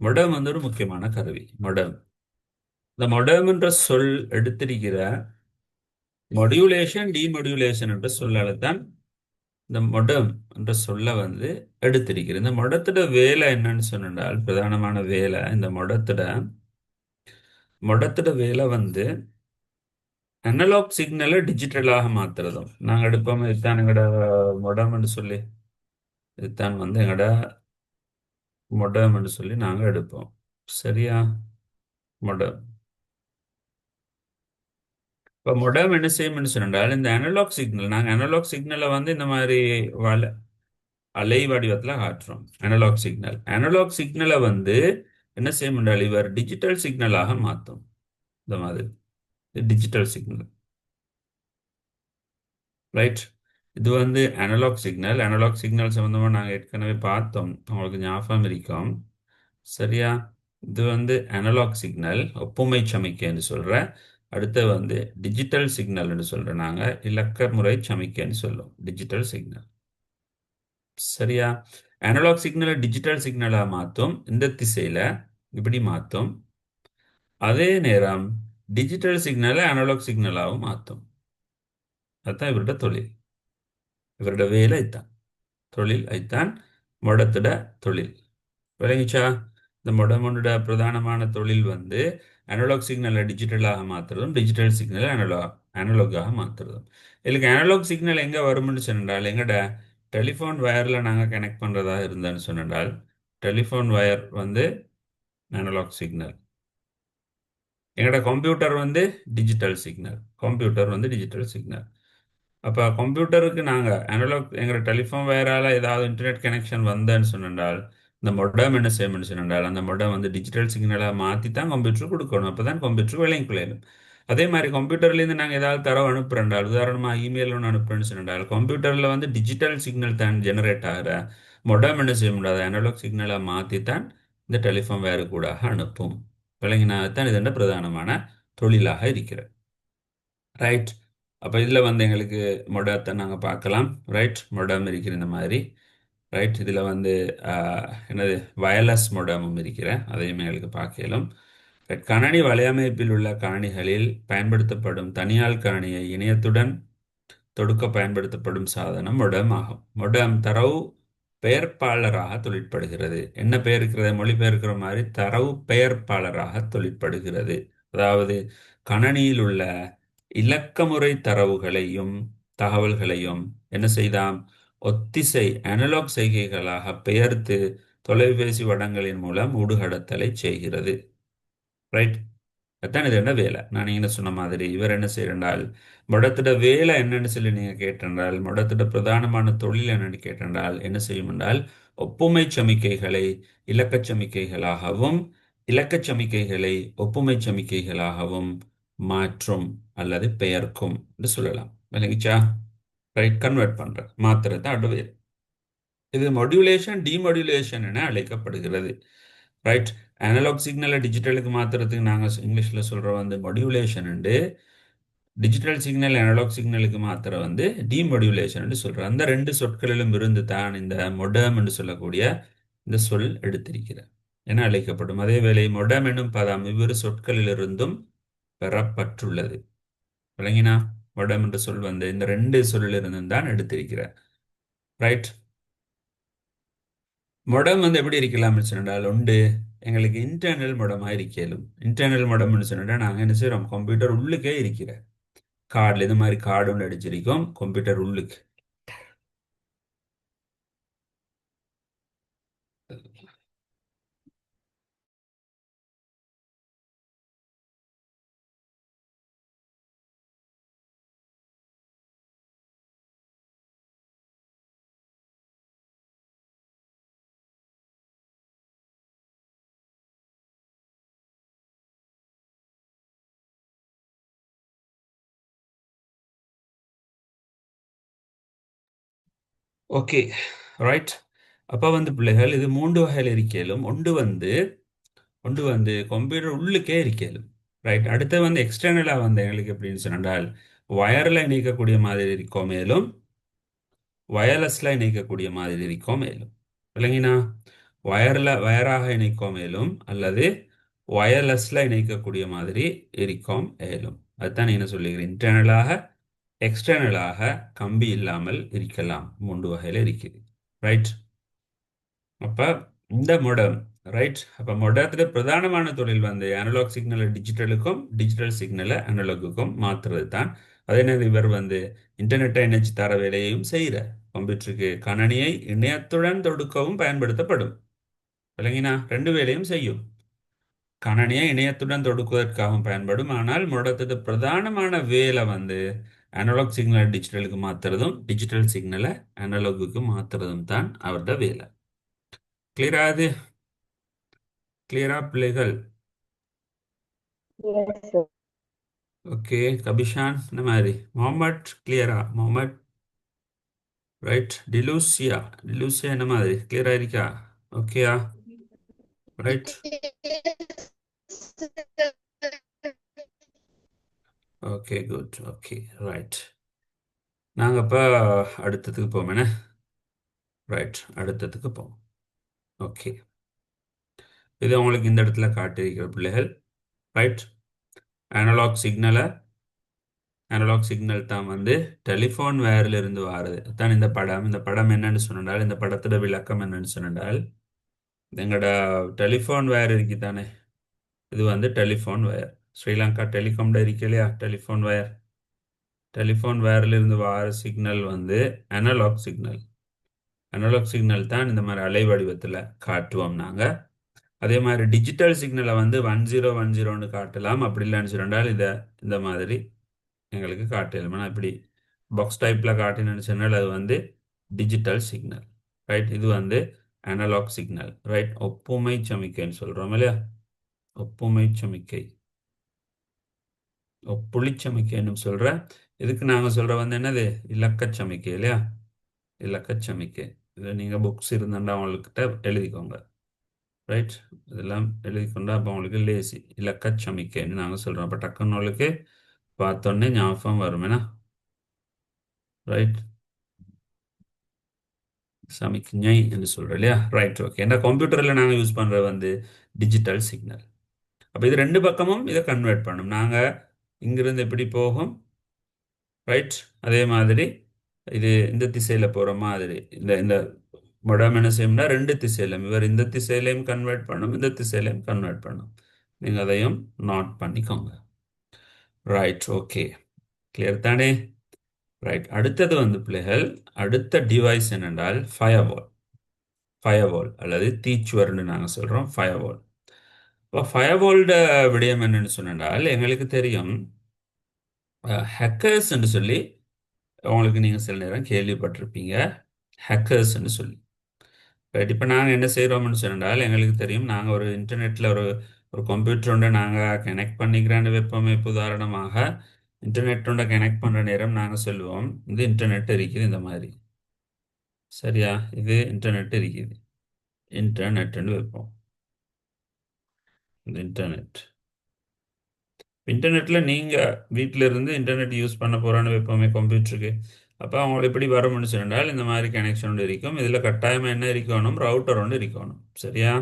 மொடம் வந்து ஒரு முக்கியமான கருவி. மொடம். இந்த மொடம் என்ற சொல் எடுத்திருக்கிற மொடியுலேஷன் டிமொடியுலேஷன் என்ற சொல்லால தான் இந்த மொடம் என்ற சொல்ல வந்து எடுத்திருக்கிறது. இந்த மொடத்தோட வேலை என்னன்னு சொன்னால், பிரதானமான வேலை இந்த மொடத்தோட வேலை வந்து அனலாக் சிக்னலை டிஜிட்டலாக மாத்துறதும். நாங்கள் எடுப்போம் இதுதான் எங்களோட மொடம்னு சொல்லி, இதுதான் வந்து எங்களோட மொடம்னு சொல்லி நாங்கள் எடுப்போம். சரியா? மொடம். இப்போ மொடம் என்ன செய்யும்னு சொன்னால், இந்த அனலாக் சிக்னல் நாங்கள் அனலாக் சிக்னலை வந்து இந்த மாதிரி அலை வடிவத்தில் காட்டுறோம். அனலாக் சிக்னலை வந்து என்ன செய்யும் என்றால் இவர் டிஜிட்டல் சிக்னலாக மாற்றும். இந்த மாதிரி டிஜிட்டல் சிக்னல். ரைட். இது வந்து அனலாக் சிக்னல் சம்மந்தமாக நாங்கள் ஏற்கனவே பார்த்தோம், உங்களுக்கு ஞாபகம் இருக்கும். சரியா? இது வந்து அனலாக் சிக்னல் ஒப்புமை சமிக்கைன்னு சொல்கிற. அடுத்து வந்து டிஜிட்டல் சிக்னல்னு சொல்கிறோம், நாங்கள் இலக்க முறை சமிக்கைன்னு சொல்லுவோம் டிஜிட்டல் சிக்னல். சரியா? அனலாக் சிக்னலை டிஜிட்டல் சிக்னலாக மாற்றும், இந்த திசையில் இப்படி மாற்றும். அதே நேரம் டிஜிட்டல் சிக்னலை அனலாக் சிக்னலாகவும் மாற்றும். அதுதான் இவரோட தொழில். இவரோட வேலை ஐத்தான் தொழில் ஐத்தான் மொடத்திட தொழில். விளங்கிச்சா? இந்த மொடமோட பிரதானமான தொழில் வந்து அனலாக் சிக்னலை டிஜிட்டலாக மாற்றுறதும் டிஜிட்டல் சிக்னலை அனலாகாக மாற்றுறதும். இதுக்கு அனலாக் சிக்னல் எங்கே வரும்னு சொன்னால் எங்கட டெலிஃபோன் வயரில் நாங்கள் கனெக்ட் பண்ணுறதா இருந்தேன்னு சொன்னால் டெலிஃபோன் வயர் வந்து அனலாக் சிக்னல். எங்கட கம்ப்யூட்டர் வந்து டிஜிட்டல் சிக்னல். அப்போ கம்ப்யூட்டருக்கு நாங்கள் அனலாக் எங்களோட டெலிஃபோன் வயரால் ஏதாவது இன்டர்நெட் கனெக்ஷன் வந்தேன்னு சொன்னால் இந்த மொடம் என்ன செய்யணும்னு சொன்னால் அந்த மொடம் வந்து டிஜிட்டல் சிக்னலாக மாற்றி தான் கம்ப்யூட்டருக்கு கொடுக்கணும். அப்போ தான் கம்ப்யூட்டருக்கு விளங்கிக். அதே மாதிரி கம்ப்யூட்டர்லேருந்து நாங்கள் ஏதாவது தரவு அனுப்புகிறோண்டால் உதாரணமாக இமெயில் ஒன்று அனுப்புறேன்னு சொன்னால் கம்ப்யூட்டரில் வந்து டிஜிட்டல் சிக்னல் தான் ஜெனரேட் ஆகிற மொடம் என்ன செய்ய முடியாது அனலாக் சிக்னலாக மாற்றி தான் இந்த டெலிஃபோன் வயரு கூட அனுப்பும். விளங்கினா தான் இதோட பிரதானமான தொழிலாக இருக்கிறது. ரைட். அப்போ இதில் வந்து எங்களுக்கு மொடத்தை நாங்கள் பார்க்கலாம். ரைட், மொடம் இருக்கிற இந்த மாதிரி. ரைட், இதில் வந்து என்னது வயர்லெஸ் மொடமும் இருக்கிற அதையும் எங்களுக்கு பார்க்கலாம். ரைட், கணனி வலையமைப்பில் உள்ள கணனிகளில் பயன்படுத்தப்படும் தனியால் கணனியை இணையத்துடன் தொடுக்க பயன்படுத்தப்படும் சாதனம் மொடம் ஆகும். மொடம் தரவு பெயர்ப்பாளராக தொழிற்படுகிறது. என்ன பெயர்க்கிறத மொழிபெயர்க்கிற மாதிரி தரவு பெயர்ப்பாளராக தொழிற்படுகிறது. அதாவது கணனியில் உள்ள இலக்கமுறை தரவுகளையும் தகவல்களையும் என்ன செய்தாம் ஒத்திசை அனலாக் செய்கைகளாக பெயர்த்து தொலைபேசி வடங்களின் மூலம் ஊடுகடத்தலை செய்கிறது. ரைட், அதான் இது என்ன வேலை. நான் என்ன சொன்ன மாதிரி இவர் என்ன செய்யறால் மொடத்திட வேலை என்னன்னு சொல்லி நீங்க கேட்டென்றால் மொடத்திட பிரதானமான தொழில் என்னன்னு கேட்டென்றால் என்ன செய்யும் என்றால் ஒப்புமை சமிக்கைகளை இலக்கச் சமிக்கைகளாகவும் இலக்கச் சமிக்கைகளை ஒப்புமை சமிக்கைகளாகவும் மாற்றும் அல்லது பெயர்க்கும் என்று சொல்லலாம். விளங்கிச்சா? ரைட், கன்வெர்ட் பண்ற மாத்திரத்தை அடுவே இது மாடுலேஷன் டிமாடுலேஷன் என அழைக்கப்படுகிறது. ரைட், அனலாக் சிக்னலை டிஜிட்டலுக்கு மாத்துறதுக்கு நாங்கள் இங்கிலீஷில் சொல்கிறோம் வந்து மாடுலேஷன் உண்டு. டிஜிட்டல் சிக்னல் அனலாக் சிக்னலுக்கு மாத்திர வந்து டிமாடுலேஷன் சொல்கிறோம். அந்த ரெண்டு சொற்களிலும் இருந்து தான் இந்த மொடம் என்று சொல்லக்கூடிய இந்த சொல் எடுத்திருக்கிறார் என அழைக்கப்படும். அதே வேளை மொடம் என்னும் பதம் இவ்விரு சொற்களிலிருந்தும் பெறப்பட்டுள்ளது. விளங்கினா? மொடம் என்ற சொல் வந்து இந்த ரெண்டு சொல்லிலிருந்தும் தான் எடுத்திருக்கிறார். ரைட், மொடம் வந்து எப்படி இருக்கலாம்னு சொன்னால் உண்டு எங்களுக்கு இன்டர்னல் மொடமாக இருக்கலும். இன்டர்னல் மொடம்னு சொன்னா நாங்கள் என்ன செய்கிறோம் கம்ப்யூட்டர் உள்ளுக்கே இருக்கிற கார்டில் இது மாதிரி கார்டு ஒன்று அடிச்சிருக்கோம் கம்ப்யூட்டர் உள்ளுக்கு. Okay, right. அப்போ வந்து பிள்ளைகள் இது மூன்று வகையில் இருக்கலும். ஒன்று வந்து கம்ப்யூட்டர் உள்ளுக்கே இருக்கலும். ரைட், அடுத்து வந்து எக்ஸ்டர்னலாக வந்து எங்களுக்கு எப்படின்னு சொன்னால் வயரில் இணைக்கக்கூடிய மாதிரி இருக்கோ மேலும் வயர்லெஸில் இணைக்கக்கூடிய மாதிரி இருக்கோ மேலும். விளங்கினா? வயராக இணைக்கோ மேலும் அல்லது வயர்லெஸில் இணைக்கக்கூடிய மாதிரி இருக்கோம் மேலும். அதுதான் என்ன சொல்லுகிறேன் இன்டர்னலாக எக்ஸ்டர்னலாக கம்பி இல்லாமல் இருக்கலாம். மூன்று வகையில் இருக்குது. ரைட், அப்போ இந்த மொடம். ரைட், அப்போ மொடத்தில் பிரதானமான தொழில் வந்து அனலாக் சிக்னலை டிஜிட்டலுக்கும் டிஜிட்டல் சிக்னலை அனலாகுக்கும் மாற்றுறது தான். அதே நேரம் இவர் வந்து இன்டர்நெட்டை இணைச்சு தர வேலையையும் செய்கிற கம்ப்யூட்டருக்கு கணனியை இணையத்துடன் தொடுக்கவும் பயன்படுத்தப்படும். விளங்கினா? ரெண்டு வேலையும் செய்யும். கணனியை இணையத்துடன் தொடுக்குவதற்காகவும் பயன்படும். ஆனால் மொடத்தது பிரதானமான வேலை வந்து அனலாக் சிக்னலை டிஜிட்டலுக்கு மாற்றுறதும் டிஜிட்டல் சிக்னலை அனலாகுக்கு மாற்றுறதும் தான் அவரோட வேலை. கிளியரா? அது கிளியரா பிள்ளைகள்? Yes, sir. ஓகே, கபிஷான் இந்த மாதிரி முகமட் கிளியரா? Mohamad right. டிலூசியா என்ன மாதிரி கிளியரா இருக்கா? ஓகேயா? Right, okay, good. Okay, right. நாங்கள் இப்போ அடுத்ததுக்கு போவோம். ரைட், அடுத்ததுக்கு போவோம். ஓகே, இது உங்களுக்கு இந்த இடத்துல காட்டியிருக்கிற பிள்ளைகள். ரைட், அனலாக் சிக்னல் தான் வந்து டெலிஃபோன் வயர்ல இருந்து வாருது. தான் இந்த படம் என்னன்னு சொன்னால் இந்த படத்தோட விளக்கம் என்னன்னு சொன்னால் எங்களோட டெலிஃபோன் வயர் இருக்கு தானே, இது வந்து டெலிஃபோன் வயர். ஸ்ரீலங்கா டெலிகாம்ல இருக்கு இல்லையா டெலிஃபோன் வயர். டெலிஃபோன் வயர்லேருந்து வர சிக்னல் வந்து அனலாக் சிக்னல். அனலாக் சிக்னல் தான் இந்த மாதிரி அலை வடிவத்தில் காட்டுவோம் நாங்கள். அதே மாதிரி டிஜிட்டல் சிக்னலை வந்து 1010ன்னு காட்டலாம். அப்படி இல்லைன்னு சொன்னால் இதை இந்த மாதிரி எங்களுக்கு காட்டலாம். ஆனால் இப்படி பாக்ஸ் டைப்பில் காட்டினு சொன்னால் அது வந்து டிஜிட்டல் சிக்னல். ரைட், இது வந்து அனலாக் சிக்னல். ரைட், ஒப்புமை சமிக்கைன்னு சொல்கிறோம் இல்லையா, ஒப்புமை சமிக்கை, ஒப்புளிச்சமிக்கைன்னு சொல்கிறேன். இதுக்கு நாங்கள் சொல்கிற வந்து என்னது, இலக்கச் சமிக்கை இல்லையா, இலக்கச் சமிக்கை. இதை நீங்கள் புக்ஸ் இருந்தாண்டா அவங்கக்கிட்ட எழுதிக்கோங்க. ரைட், இதெல்லாம் எழுதிக்கொண்டா அப்போ அவங்களுக்கு லேசி இலக்கச் சமிக்கைன்னு நாங்கள் சொல்கிறோம். அப்போ டக்குன்னு உங்களுக்கு பார்த்தோன்னே ஞாபகம் வருமேனா. ரைட், சமிக்ஞை என்று சொல்கிறோம் இல்லையா. Right, okay. ஏன்னா கம்ப்யூட்டரில் நாங்கள் யூஸ் பண்ணுறது வந்து டிஜிட்டல் சிக்னல். அப்போ இது ரெண்டு பக்கமும் இதை கன்வெர்ட் பண்ணணும் நாங்கள். இங்கிருந்து எப்படி போகும், ரைட், அதே மாதிரி இது இந்த திசையில் போகிற மாதிரி இந்த இந்த மொடம் என்ன செய்யும்னா ரெண்டு திசையிலும் இவர் இந்த திசையிலையும் கன்வெர்ட் பண்ணும், இந்த திசையிலையும் கன்வெர்ட் பண்ணும். நீங்கள் அதையும் நோட் பண்ணிக்கோங்க. ரைட், ஓகே, கிளியர் தானே. ரைட், அடுத்தது வந்து பிள்ளைகள், அடுத்த டிவைஸ் என்னென்றால் ஃபயர்வால். ஃபயர்வால் அல்லது தீச்சுவர்னு நாங்கள் சொல்கிறோம் ஃபயர்வால். இப்போ ஃபயர்வால்ட விடயம் என்னன்னு சொன்னால் எங்களுக்கு தெரியும், ஹேக்கர்ஸ்ன்னு சொல்லி உங்களுக்கு நீங்கள் சில நேரம் கேள்விப்பட்டிருப்பீங்க, ஹேக்கர்ஸ்ன்னு சொல்லி. ரைட், இப்போ நாங்கள் என்ன செய்கிறோம்னு சொன்னால் எங்களுக்கு தெரியும், நாங்கள் ஒரு இன்டர்நெட்டில் ஒரு ஒரு கம்ப்யூட்டரோட நாங்கள் கனெக்ட் பண்ணிக்கிறான்னு வைப்போமே. இப்போ உதாரணமாக இன்டர்நெட்டோட கனெக்ட் பண்ணுற நேரம் நாங்கள் சொல்லுவோம், இந்த இன்டர்நெட் இருக்குது இந்த மாதிரி, சரியா, இது இன்டர்நெட் இருக்குது, இன்டர்நெட்னு வைப்போம். இந்த இன்டர்நெட், இன்டர்நெட்டில் நீங்கள் வீட்டில் இருந்து இன்டர்நெட் யூஸ் பண்ண போகிறான்னு வைப்போமே கம்ப்யூட்டருக்கு. அப்போ அவங்களை எப்படி வரும்னு சொன்னால் இந்த மாதிரி கனெக்ஷன் ஒன்று இருக்கும். இதில் கட்டாயமாக என்ன இருக்கணும், ரவுட்டர் ஒன்று இருக்கணும், சரியா,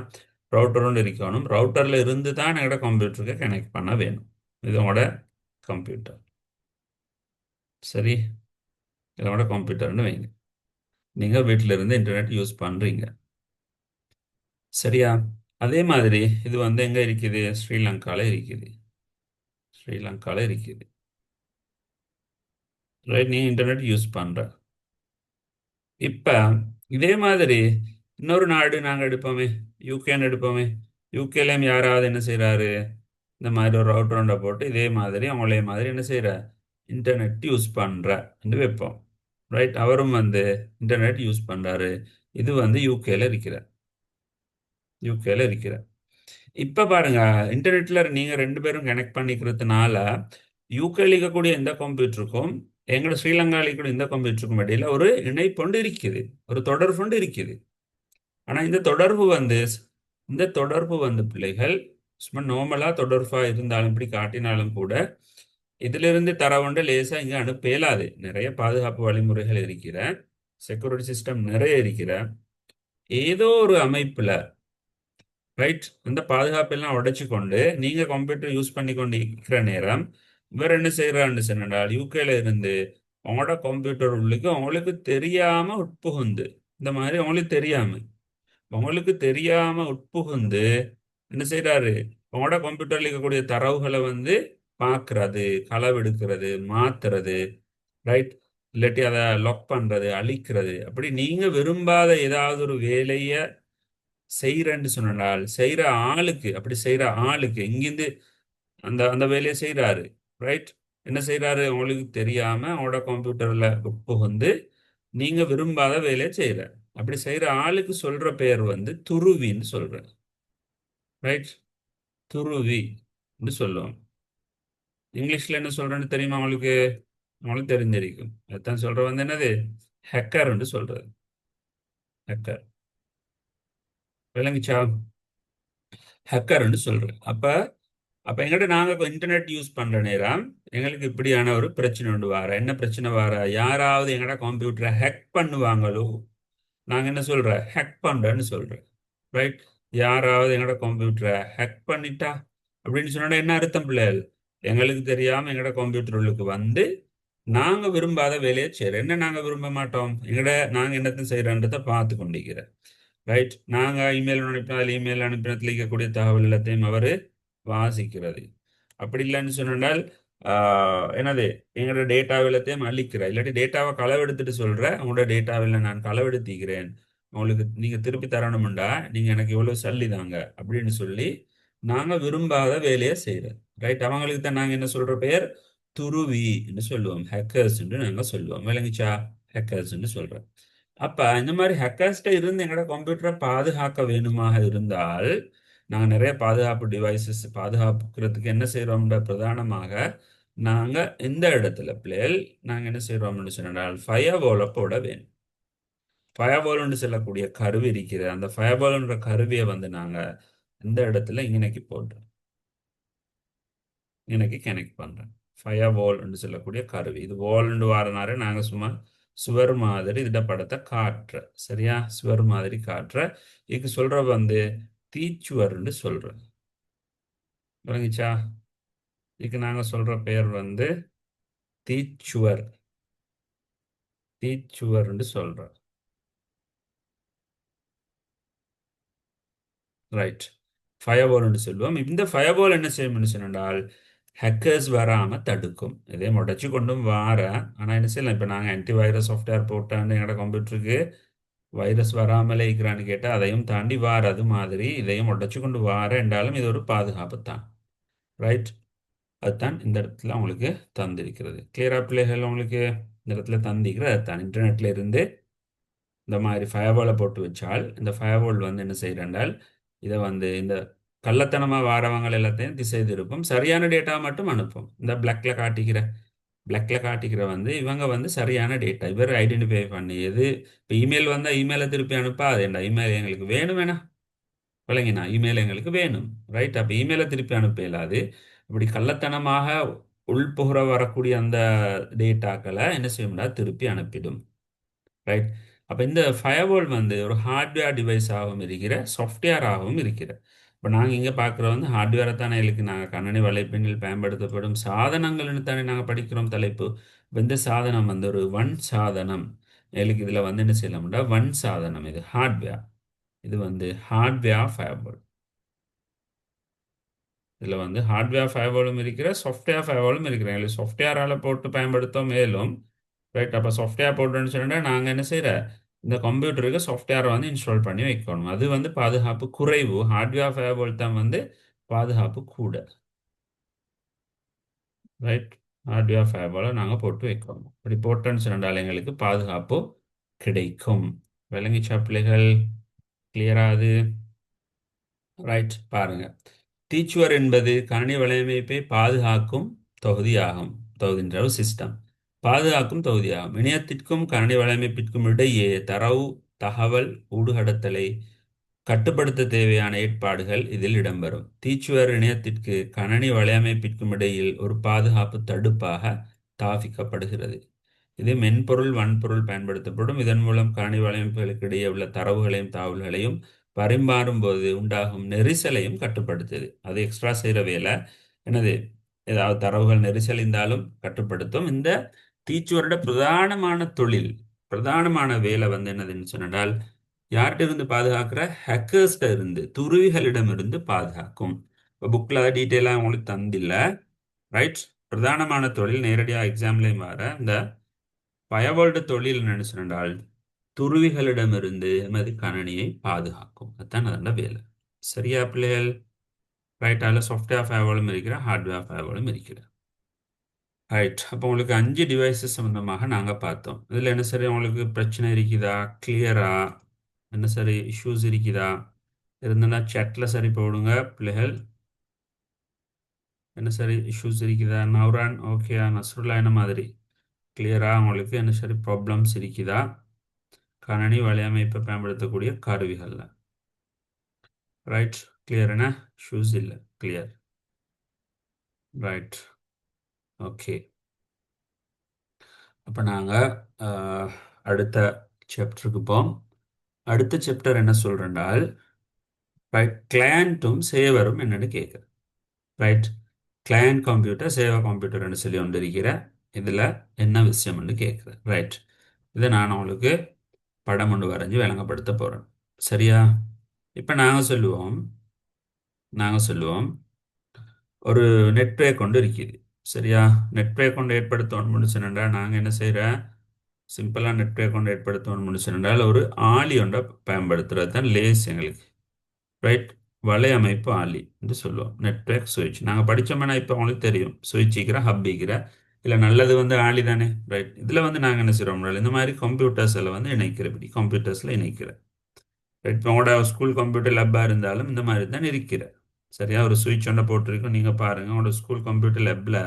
ரவுட்டர் ஒன்று இருக்கணும். ரவுட்டரில் இருந்து தான் எங்களோட கம்ப்யூட்டருக்கு கனெக்ட் பண்ண வேணும். இதோட கம்ப்யூட்டர், சரி, இதோட கம்ப்யூட்டர்னு வைங்க. நீங்கள் வீட்டில் இருந்து இன்டர்நெட் யூஸ் பண்ணுறீங்க, சரியா. அதே மாதிரி இது வந்து எங்கே இருக்குது, ஸ்ரீலங்காவில் இருக்குது, ஸ்ரீலங்காவில் இருக்குது. ரைட், நீ இன்டர்நெட் யூஸ் பண்ணுற. இப்போ இதே மாதிரி இன்னொரு நாடு நாங்கள் எடுப்போமே, யூகேன்னு எடுப்போமே. யூகேலையும் யாராவது என்ன செய்கிறாரு, இந்த மாதிரி ஒரு ரவுட்டர் போட்டு இதே மாதிரி அவங்களே மாதிரி என்ன செய்கிற இன்டர்நெட் யூஸ் பண்ணுற வைப்போம். ரைட், அவரும் வந்து இன்டர்நெட் யூஸ் பண்ணுறாரு. இது வந்து யூகேல இருக்கிற, யூகேல இருக்கிற. இப்போ பாருங்க, இன்டர்நெட்டில் நீங்கள் ரெண்டு பேரும் கனெக்ட் பண்ணிக்கிறதுனால யூகேல இருக்கக்கூடிய எந்த கம்ப்யூட்டருக்கும் எங்களோட ஸ்ரீலங்காவில் இருக்கக்கூடிய இந்த கம்ப்யூட்டருக்கும் இடையில ஒரு இணைப்பொண்டு இருக்குது, ஒரு தொடர்புண்டு இருக்குது. ஆனால் இந்த தொடர்பு வந்து பிள்ளைகள் சும்மா நார்மலாக தொடர்பாக இருந்தாலும் இப்படி காட்டினாலும் கூட இதிலிருந்து தரவுண்டு லேசாக இங்கே அனுப்ப இயலாது. நிறைய பாதுகாப்பு வழிமுறைகள் இருக்கிற, செக்யூரிட்டி சிஸ்டம் நிறைய இருக்கிற, ஏதோ ஒரு அமைப்பில், ரைட், அந்த பாதுகாப்பெல்லாம் உடைச்சு கொண்டு நீங்கள் கம்ப்யூட்டர் யூஸ் பண்ணி கொண்டு இருக்கிற நேரம் இவர் என்ன செய்கிறான்னு சொன்னால் யூகேல இருந்து அவங்களோட கம்ப்யூட்டர் உள்ளுக்கு அவங்களுக்கு தெரியாமல் உட்புகுந்து, இந்த மாதிரி அவங்களுக்கு தெரியாம உட்புகுந்து என்ன செய்யறாரு, அவங்களோட கம்ப்யூட்டர்ல இருக்கக்கூடிய தரவுகளை வந்து பார்க்கறது, களவெடுக்கிறது, மாத்துறது, ரைட், இல்லாட்டி அதை லாக் பண்றது, அழிக்கிறது. அப்படி நீங்க விரும்பாத ஏதாவது ஒரு வேலையை செய்யறேன்னு சொன்னால் செய்யற ஆளுக்கு, அப்படி செய்யற ஆளுக்கு இங்கிருந்து அந்த அந்த வேலையை செய்யறாரு. ரைட், என்ன செய்யறாரு, அவங்களுக்கு தெரியாம அவங்களோட கம்ப்யூட்டர்ல உட்புகுந்து நீங்க விரும்பாத வேலையை செய்யற, அப்படி செய்யற ஆளுக்கு சொல்ற பெயர் வந்து துருவின்னு சொல்றேன். ரைட், துருவி சொல்லுவோம். இங்கிலீஷ்ல என்ன சொல்றேன்னு தெரியுமா உங்களுக்கு, உங்களுக்கு தெரிஞ்சிருக்கும். அதுதான் சொல்ற வந்து என்னது, ஹேக்கர்ன்னு சொல்றது, ஹேக்கர், விளங்குச்சா, ஹேக்கர்ன்னு சொல்றேன். அப்ப அப்ப எங்கிட்ட நாங்க இன்டர்நெட் யூஸ் பண்ற நேரம் எங்களுக்கு இப்படியான ஒரு பிரச்சனை உண்டு வார. என்ன பிரச்சனை வார, யாராவது எங்கட கம்ப்யூட்டரை ஹேக் பண்ணுவாங்களோ, நாங்க என்ன சொல்றோம், ஹேக் பண்றேன்னு சொல்றேன். ரைட், யாராவது எங்களோட கம்ப்யூட்டரை ஹேக் பண்ணிட்டா அப்படின்னு சொன்னா என்ன அர்த்தம் பிள்ளைகள், எங்களுக்கு தெரியாம எங்களோட கம்ப்யூட்டர்களுக்கு வந்து நாங்க விரும்பாத வேலையை செய்யறோம். என்ன நாங்க விரும்ப மாட்டோம், நாங்க என்னத்தை செய்யறோன்றதை பார்த்து கொண்டிருக்கிறோம். ரைட். நாங்கள் இமெயில் அனுப்பினா அதில் இமெயில் அனுப்பினத்தில் இருக்கக்கூடிய தகவல் எல்லாத்தையும் அவர் வாசிக்கிறது. அப்படி இல்லைன்னு சொன்னால் என்னது எங்களோட டேட்டாவை எல்லாத்தையும் அழிக்கிறேன். இல்லாட்டி டேட்டாவை களவெடுத்துட்டு சொல்கிறேன், உங்களோட டேட்டாவில் நான் களவெடுத்திக்கிறேன், உங்களுக்கு நீங்கள் திருப்பி தரணும்டா, நீங்கள் எனக்கு எவ்வளோ சல்லி தாங்க அப்படின்னு சொல்லி நாங்கள் விரும்பாத வேலையை செய்கிறோம். ரைட். அவங்களுக்கு தான் நாங்கள் என்ன சொல்கிற பெயர் துருவி என்று சொல்லுவோம், ஹேக்கர்ஸ் என்று நாங்கள் சொல்லுவோம். விளங்கிச்சா? ஹேக்கர்ஸ் என்று சொல்கிறோம். அப்ப இந்த மாதிரி ஹேக்கர்ஸ்ட இருந்து எங்களோட கம்ப்யூட்டரை பாதுகாக்க வேணுமாக இருந்தால் நாங்கள் நிறைய பாதுகாப்பு டிவைசஸ் பாதுகாப்புக்கிறதுக்கு என்ன செய்கிறோம்ன்ற பிரதானமாக நாங்கள் இந்த இடத்துல பிள்ளைகள் நாங்கள் என்ன செய்கிறோம்னு சொன்னால் ஃபயர்வாலை போட வேணும். ஃபயர்வால்னு சொல்லக்கூடிய கருவி இருக்கிறது. அந்த ஃபயர்வால்ன்ற கருவியை வந்து நாங்கள் இந்த இடத்துல இன்னைக்கு போடுறோம், இன்னைக்கு கனெக்ட் பண்ணுறேன். ஃபயர்வால்னு சொல்லக்கூடிய கருவி இது வால்னு வாரனாரு நாங்கள் சும்மா சுவர் மாதிரி இதிட படத்தை காட்டுற, சரியா? சுவர் மாதிரி காட்டுற. இதுக்கு சொல்ற வந்து தீச்சுவர்னு சொல்றோம். விளங்கிச்சா? இதுக்கு நாங்கள் சொல்ற பெயர் வந்து தீச்சுவர், தீச்சுவர்னு சொல்றோம். ரைட். ஃபயர்வால்னு சொல்லுவோம். இந்த ஃபயர்வால் என்ன செய்யும்னு சொன்னால் ஹேக்கர்ஸ் வராமல் தடுக்கும். இதே முடச்சு கொண்டும் வார, ஆனால் என்ன செய்யலாம், இப்போ நாங்கள் ஆன்டிவைரஸ் சாஃப்ட்வேர் போட்டான்னு எங்களோட கம்ப்யூட்டருக்கு வைரஸ் வராமலே இருக்கிறான்னு கேட்டால் அதையும் தாண்டி வார, அது மாதிரி இதையும் உடச்சு கொண்டு வார என்றாலும் இது ஒரு பாதுகாப்பு தான். ரைட். அதுதான் இந்த இடத்துல உங்களுக்கு தந்திருக்கிறது. கிளியரா பிள்ளைகள்? உங்களுக்கு இந்த இடத்துல தந்திருக்கிறது அதுதான். இன்டர்நெட்ல இருந்து இந்த மாதிரி ஃபயர்வாலை போட்டு வச்சால் இந்த ஃபயர்வால் வந்து என்ன செய்யறால் இதை வந்து இந்த கள்ளத்தனமாக வாரவங்க எல்லாத்தையும் திசை திருப்பும், சரியான டேட்டா மட்டும் அனுப்பும். இந்த பிளாக்ல காட்டிக்கிற வந்து இவங்க வந்து சரியான டேட்டா இவர் ஐடென்டிஃபை பண்ணி எது. இப்போ இமெயில் வந்தால் இமெயிலை திருப்பி அனுப்பா, அது என்ன இமெயில் எங்களுக்கு வேணும் வேணா, விளங்கினா இமெயில் எங்களுக்கு வேணும். ரைட். அப்போ இமெயிலை திருப்பி அனுப்ப இயலாது. இப்படி கள்ளத்தனமாக உள்புகிற வரக்கூடிய அந்த டேட்டாக்களை என்ன செய்ய முடியாது, திருப்பி அனுப்பிடும். ரைட். அப்போ இந்த ஃபயர்வால் வந்து ஒரு ஹார்ட்வேர் டிவைஸாகவும் இருக்கிற சாஃப்ட்வேராகவும் இருக்கிற. இப்போ நாங்கள் இங்கே பார்க்குற வந்து ஹார்ட்வேரை தானே இருக்கு. நாங்கள் கணனி வலைப்பின்னில் பயன்படுத்தப்படும் சாதனங்கள்னு தானே நாங்கள் படிக்கிறோம் தலைப்பு. இப்போ இந்த சாதனம் வந்து ஒரு வன் சாதனம். எங்களுக்கு இதில் வந்து என்ன செய்யலாம்டா, வன் சாதனம், இது ஹார்ட்வேர். இது வந்து ஹார்ட்வேர் ஃபயர்வால். இதில் வந்து ஹார்ட்வேர் ஃபயர்வாலும் இருக்கிற சாஃப்ட்வேர் ஃபயர்வாலும் இருக்கிற. எங்களுக்கு சாஃப்ட்வேரால் போட்டு பயன்படுத்த மேலும். ரைட். அப்போ சாஃப்ட்வேர் போட்டுன்னு சொன்னால் நாங்கள் என்ன செய்கிற, இந்த கம்ப்யூட்டருக்கு சாஃப்ட்வேரை வந்து இன்ஸ்டால் பண்ணி வைக்கணும். அது வந்து பாதுகாப்பு குறைவு. ஹார்ட்வேர் ஃபயர்வால் தான் வந்து பாதுகாப்பு கூட. ரைட். ஹார்ட்வேர் ஃபயர்வாலை நாங்கள் போட்டு வைக்கணும். அப்படி போட்டோன்னு சொன்னால் எங்களுக்கு பாதுகாப்பு கிடைக்கும். விளங்கிச்சா பிள்ளைகள்? கிளியரா அது? ரைட். பாருங்க, டீச்சுவர் என்பது கணினி வலையமைப்பை பாதுகாக்கும் தொகுதியாகும். தொகுதின்ற ஒரு சிஸ்டம் பாதுகாக்கும் தொகுதியாகும். இணையத்திற்கும் கணினி வலையமைப்பிற்கும் இடையே தரவு தகவல் ஊடுகடத்தலை கட்டுப்படுத்த தேவையான ஏற்பாடுகள் இதில் இடம்பெறும். தீச்சுவர் இணையத்திற்கு கணினி வலையமைப்பிற்கும் இடையில் ஒரு பாதுகாப்பு தடுப்பாக தாபிக்கப்படுகிறது. இது மென்பொருள் வன்பொருள் பயன்படுத்தப்படும். இதன் மூலம் கணினி வலையமைப்புகளுக்கு இடையே உள்ள தரவுகளையும் தகவல்களையும் பரிமாறும் போது உண்டாகும் நெரிசலையும் கட்டுப்படுத்துது. அது எக்ஸ்ட்ரா செய்கிற வேலை என்னது, ஏதாவது தரவுகள் நெரிசல் இருந்தாலும் கட்டுப்படுத்தும். இந்த டீச்சுவரோட பிரதானமான தொழில், பிரதானமான வேலை வந்து என்னதுன்னு சொன்னால் யார்கிட்ட இருந்து பாதுகாக்கிற, ஹேக்கர்ஸ்ட இருந்து, துருவிகளிடமிருந்து பாதுகாக்கும். இப்போ புக்கில் அதை டீட்டெயிலாக உங்களுக்கு தந்தில்ல. ரைட். பிரதானமான தொழில் நேரடியாக எக்ஸாம்லேயும் வர இந்த பயவோல்டு தொழில் நினைச்சிருந்தால் துருவிகளிடமிருந்து எமது கணனியை பாதுகாக்கும். அதுதான் அதோட வேலை. சரியா பிள்ளைகள்? ரைட். அதில் சாஃப்ட்வேர் ஃபயர்வாலும் இருக்கிற, ஹார்ட்வேர் ஃபயர்வாலும் இருக்கிற. ரைட். அப்போ உங்களுக்கு 5 டிவைசஸ் சம்மந்தமாக நாங்கள் பார்த்தோம். இதில் என்ன சரி உங்களுக்கு பிரச்சனை இருக்குதா, கிளியரா? என்ன சரி இஷ்யூஸ் இருக்குதா? இருந்தனா சேட்டில் சரி போடுங்க பிள்ளைகள். என்ன சரி இஷ்யூஸ் இருக்குதா? நவ்ரான் ஓகேயா? நஸ்ருல்லா என்ன மாதிரி கிளியரா? உங்களுக்கு என்ன சரி ப்ராப்ளம்ஸ் இருக்குதா கணனி வலையமைப்பை பயன்படுத்தக்கூடிய கருவிகளில்? ரைட். கிளியர் என்ன இஷ்யூஸ் இல்லை? கிளியர். ரைட். ஓகே. அப்போ நாங்கள் அடுத்த சாப்டருக்கு போம். அடுத்த சாப்டர் என்ன சொல்கிறேன்டால் ரைட், கிளையண்ட்டும் சேவரும் என்னென்னு கேட்குறேன். ரைட். கிளையண்ட் கம்ப்யூட்டர் சேவர் கம்ப்யூட்டர்னு சொல்லி ஒன்று இருக்கிற, இதில் என்ன விஷயம்னு கேட்குறேன். ரைட். இதை நான் உங்களுக்கு படம் ஒன்று வரைஞ்சி விளங்கப்படுத்த போகிறேன். சரியா? இப்போ நாங்கள் சொல்லுவோம் ஒரு நெட்வொர்க் கொண்டு இருக்குது. சரியா? நெட்வொர்க் கொண்டு ஏற்படுத்தணும்னு சொன்னா நாங்கள் என்ன செய்கிறோம்? சிம்பிளாக நெட்வொர்க் கொண்டு ஏற்படுத்தணும்னு சொன்னால் ஒரு ஆளி ஒன்றை பயன்படுத்துறது தான் லேஸ் எங்களுக்கு. ரைட்? வலையமைப்பு ஆளி என்று சொல்லுவோம். நெட்வொர்க் சுவிட்ச் நாங்கள் படித்தோம்னா இப்போ உங்களுக்கு தெரியும். சுவிட்சிக்கிற ஹப்பிக்கிற இல்லை நல்லது வந்து ஆளி தானே. ரைட்? இதில் வந்து நாங்கள் என்ன செய்கிறோம், இந்த மாதிரி கம்ப்யூட்டர்ஸில் வந்து இணைக்கிறபடி கம்ப்யூட்டர்ஸில் இணைக்கிறேன். ரைட்? இப்போ உங்களோட ஸ்கூல் கம்ப்யூட்டர் லேப்பாக இருந்தாலும் இந்த மாதிரி தான் இருக்கிற. சரியா? ஒரு சுவிட்ச் ஒன்றை போட்டிருக்கோம். நீங்கள் பாருங்கள் உங்களோட ஸ்கூல் கம்ப்யூட்டர் லேப்பில்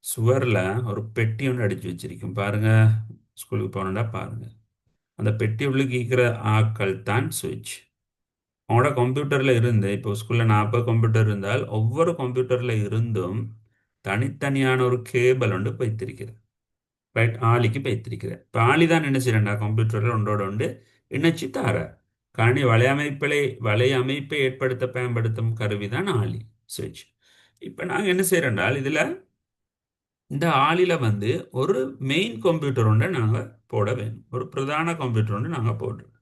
சுவரில் ஒரு பெட்டி ஒன்று அடித்து வச்சிருக்கும் பாருங்க. ஸ்கூலுக்கு போனோம்னா பாருங்க. அந்த பெட்டி உள்ளுக்கு இருக்கிற ஆக்கள் தான் சுவிட்ச். உங்களோட கம்ப்யூட்டரில் இருந்து இப்போ ஸ்கூலில் 40 கம்ப்யூட்டர் இருந்தால் ஒவ்வொரு கம்ப்யூட்டரில் இருந்தும் தனித்தனியான ஒரு கேபிள் ஒன்று வைத்திருக்கிறது. ரைட்? ஆளிக்கு வைத்திருக்கிறேன். இப்போ ஆளி தான் என்ன செய்யறேன்டா கம்ப்யூட்டரில் ஒன்றோட ஒன்று இணைச்சி தார. காணி வலையமைப்பை ஏற்படுத்த பயன்படுத்தும் கருவி தான் ஆளி சுவிட்ச். இப்போ நாங்கள் என்ன செய்யறோம்டால் இதில் இந்த ஆளில வந்து ஒரு மெயின் கம்ப்யூட்டர் ஒன்றை நாங்கள் போட வேணும். ஒரு பிரதான கம்ப்யூட்டர் ஒன்று நாங்கள் போடுறோம்.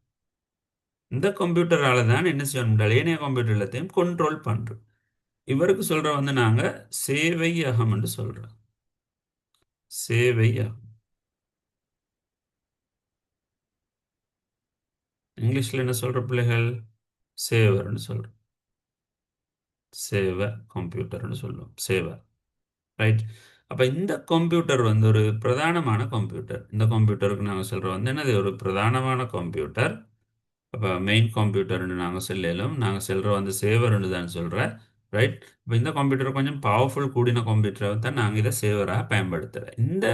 இந்த கம்ப்யூட்டரால தான் என்ன செய்யணும், ஏனைய கம்ப்யூட்டர் எல்லாத்தையும் கண்ட்ரோல் பண்றோம். இவருக்கு சொல்ற வந்து நாங்க சேவையகம் என்று சொல்றோம். சேவையகம் இங்கிலீஷ்ல என்ன சொல்ற பிள்ளைகள்? சேவர்னு சொல்றோம். சேவர் கம்ப்யூட்டர்னு சொல்லுவோம். சேவர். ரைட்? அப்ப இந்த கம்ப்யூட்டர் வந்து ஒரு பிரதானமான கம்ப்யூட்டர். இந்த கம்ப்யூட்டருக்கு நாங்கள் சொல்றோம் வந்து என்னது, ஒரு பிரதானமான கம்ப்யூட்டர். அப்போ மெயின் கம்ப்யூட்டர்னு நாங்கள் சொல்லலும், நாங்கள் சொல்கிற வந்து சேவர்னு தான் சொல்கிறேன். ரைட்? இப்போ இந்த கம்ப்யூட்டர் கொஞ்சம் பவர்ஃபுல் கூடின கம்ப்யூட்டரை தான் நாங்கள் இதை சேவராக பயன்படுத்துகிறோம். இந்த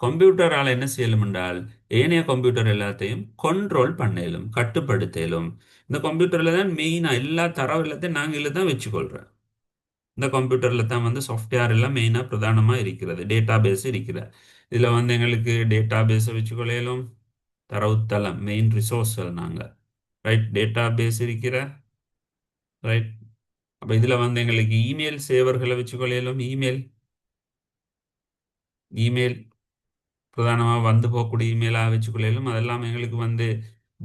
கம்ப்யூட்டரால் என்ன செய்யலும் என்றால் ஏனைய கம்ப்யூட்டர் எல்லாத்தையும் கண்ட்ரோல் பண்ணலும், கட்டுப்படுத்தலும். இந்த கம்ப்யூட்டரில் தான் மெயினாக எல்லா தரவு எல்லாத்தையும் நாங்கள் இதில் தான் வச்சுக்கொள்கிறோம். இந்த கம்ப்யூட்டரில் தான் வந்து சாஃப்ட்வேர் எல்லாம் மெயினாக பிரதானமாக இருக்கிறது. டேட்டா பேஸ் இருக்கிற இதில் வந்து எங்களுக்கு டேட்டா பேஸை வச்சுக்கொள்ளையிலும், தரவுத்தளம் மெயின் ரிசோர்ஸ்கள் நாங்கள். ரைட்? டேட்டா பேஸ் இருக்கிற. ரைட்? அப்போ இதில் வந்து எங்களுக்கு இமெயில் சேவர்களை வச்சுக்கொள்ளையிலும், இமெயில் பிரதானமாக வந்து போகக்கூடிய இமெயிலாக வச்சுக்கொள்ளையிலும், அதெல்லாம் எங்களுக்கு வந்து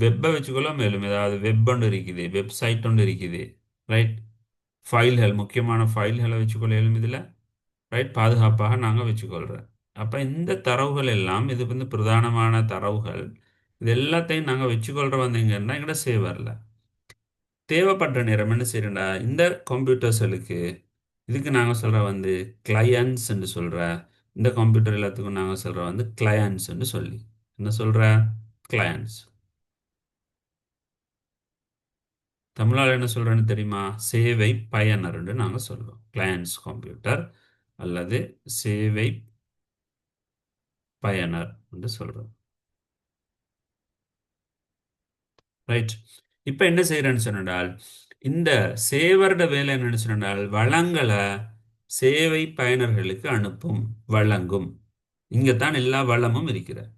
வெப்பை வச்சுக்கொள்ள மேலும் ஏதாவது வெப் ஒன்று இருக்குது, வெப்சைட் ஒன்று இருக்குது. ரைட்? ஃபைல்கள் முக்கியமான ஃபைல்களை வச்சுக்கொள்ளையிலும் இதில். ரைட்? பாதுகாப்பாக நாங்கள் வச்சுக்கொள்கிறோம். அப்போ இந்த தரவுகள் எல்லாம் இது வந்து பிரதானமான தரவுகள். இது எல்லாத்தையும் நாங்கள் வச்சுக்கொள்கிற வந்தீங்கன்னா எங்கள்கிட்ட சேவரில் தேவைப்படுற நேரம் என்ன செய்யறேன்டா இந்த கம்ப்யூட்டர்ஸ்களுக்கு இதுக்கு நாங்கள் சொல்கிற வந்து கிளையன்ஸ் என்று சொல்கிற. இந்த கம்ப்யூட்டர் எல்லாத்துக்கும் நாங்கள் சொல்கிற வந்து கிளையன்ஸ் என்று சொல்லி என்ன சொல்கிற? கிளையன்ஸ். தமிழால் என்ன சொல்கிறேன்னு தெரியுமா? சேவை பயனர்ன்னு நாங்கள் சொல்லுவோம். கிளையன்ஸ் கம்ப்யூட்டர் அல்லது சேவை பயனர் என்று சொல்கிறோம். ரைட்? இப்போ என்ன செய்கிறேன்னு சொன்னால் இந்த சேவரோட வேலை என்னன்னு சொன்னால் வளங்களை சேவை பயனர்களுக்கு அனுப்பும், வழங்கும். இங்கே தான் எல்லா வளமும் இருக்கிறது.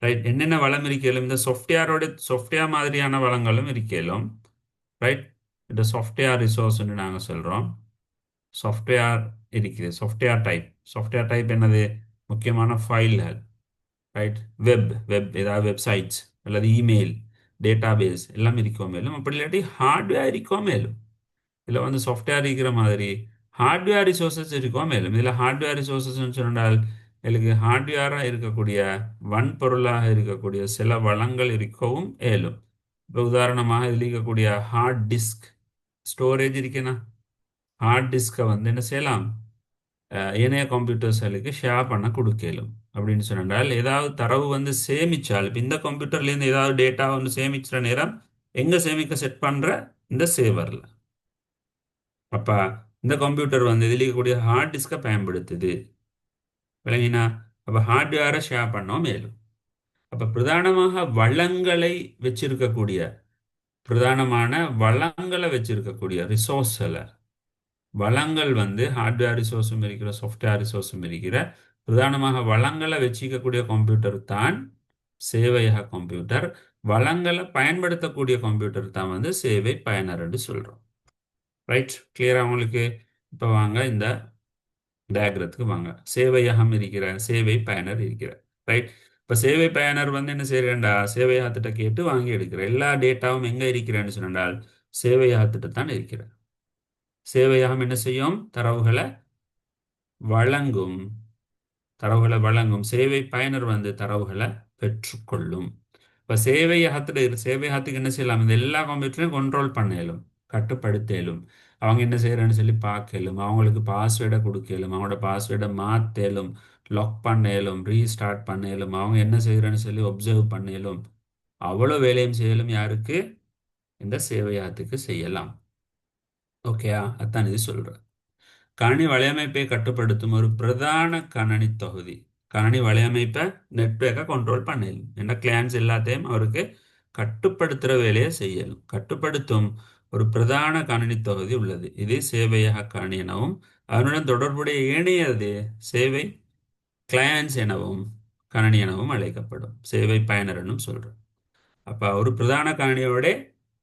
ரைட்? என்னென்ன வளம் இருக்கலும் இந்த சாஃப்ட்வேர் மாதிரியான வளங்களும் இருக்கலும். ரைட்? இந்த சாஃப்ட்வேர் ரிசோர்ஸ்ன்னு நாங்கள் சொல்கிறோம். சாஃப்ட்வேர் இருக்குது. சாஃப்ட்வேர் டைப் என்னது? முக்கியமான ஃபைல்கள். ரைட்? வெப் ஏதாவது வெப்சைட்ஸ் அல்லது இமெயில் டேட்டாபேஸ் எல்லாம் இருக்கோ மேலும், அப்படி இல்லாட்டி ஹார்ட்வேர் இருக்கோ மேலும். இதில் வந்து சாஃப்ட்வேர் இருக்கிற மாதிரி ஹார்ட்வேர் ரிசோர்ஸஸ் இருக்கோ மேலும். இதில் ஹார்ட்வேர் ரிசோர்ஸஸ்ன்னு சொன்னால் எனக்கு ஹார்ட்வேராக இருக்கக்கூடிய வன்பொருளாக இருக்கக்கூடிய சில வளங்கள் இருக்கவும் ஏலும். இப்போ உதாரணமாக இதில் இருக்கக்கூடிய ஹார்ட் டிஸ்க் ஸ்டோரேஜ் இருக்கேனா, ஹார்ட் டிஸ்கை வந்து என்ன செய்யலாம், ஏனைய கம்ப்யூட்டர்ஸ்களுக்கு ஷேர் பண்ண கொடுக்கலும். அப்படின்னு சொன்னால் ஏதாவது தரவு வந்து சேமிச்சால் இப்போ இந்த கம்ப்யூட்டர்லேருந்து ஏதாவது டேட்டா வந்து சேமிக்கிற நேரம் எங்கே சேமிக்க செட் பண்ணுற? இந்த சேவரில். அப்போ இந்த கம்ப்யூட்டர் வந்து இதில் இருக்கக்கூடிய ஹார்ட் டிஸ்கை பயன்படுத்துது. விளங்கினா? அப்போ ஹார்ட்வேரை ஷேர் பண்ணோம் மேலும். அப்போ பிரதானமான வளங்களை வச்சிருக்கக்கூடிய ரிசோர்ஸ்களை, வளங்கள் வந்து ஹார்ட்வேர் ரிசோர்ஸும் இருக்கிற சாஃப்ட்வேர் ரிசோர்ஸும் இருக்கிற பிரதானமாக வளங்களை வச்சிக்கக்கூடிய கம்ப்யூட்டர் தான் சேவையக கம்ப்யூட்டர். வளங்களை பயன்படுத்தக்கூடிய கம்ப்யூட்டர் தான் வந்து சேவை பயனர் என்று சொல்கிறோம். ரைட்? கிளியரா உங்களுக்கு? இப்போ வாங்க இந்த டயக்ரத்துக்கு வாங்க. சேவையகம் இருக்கிற, சேவை பயனர் இருக்கிற. ரைட்? இப்போ சேவை பயனர் வந்து என்ன செய்யறேன்டா, சேவையாத்திட்ட கேட்டு வாங்கி எடுக்கிற எல்லா டேட்டாவும் எங்க இருக்கிறேன்னு சொன்னால் சேவையாத்திட்ட தான் இருக்கிற. சேவையகம் என்ன செய்யும்? வழங்கும் தரவுகளை வழங்கும். சேவை பயனர் வந்து தரவுகளை பெற்றுக்கொள்ளும். இப்போ சேவையகத்துக்கு என்ன செய்யலாம்? இந்த எல்லா கம்ப்யூட்டரையும் கண்ட்ரோல் பண்ணலும், கட்டுப்படுத்தலும். அவங்க என்ன செய்யறேன்னு சொல்லி பார்க்கலும், அவங்களுக்கு பாஸ்வேர்டை கொடுக்கலும், அவங்களோட பாஸ்வேர்டை மாற்றலும், லாக் பண்ணலும், ரீஸ்டார்ட் பண்ணலும், அவங்க என்ன செய்யறேன்னு சொல்லி ஒப்சர்வ் பண்ணலும். அவ்வளோ வேலையும் செய்யலும் யாருக்கு? இந்த சேவையகத்துக்கு செய்யலாம். ஓகேயா? அதான் இது சொல்றேன். கணினி வலையமைப்பை கட்டுப்படுத்தும் ஒரு பிரதான கணனி தொகுதி. கணினி வலையமைப்பை நெட்வொர்க்கை கண்ட்ரோல் பண்ணலும், என்ன கிளையன்ஸ் எல்லாத்தையும் அவருக்கு கட்டுப்படுத்துகிற வேலையை செய்யலும். கட்டுப்படுத்தும் ஒரு பிரதான கணினி தொகுதி உள்ளது. இது சேவையக கணினி எனவும் அதனுடன் தொடர்புடைய ஏனையது சேவை கிளையன்ஸ் எனவும் கணினி எனவும் அழைக்கப்படும். சேவை பயனர் என்னும் சொல்றோம். அப்போ ஒரு பிரதான கணினியோட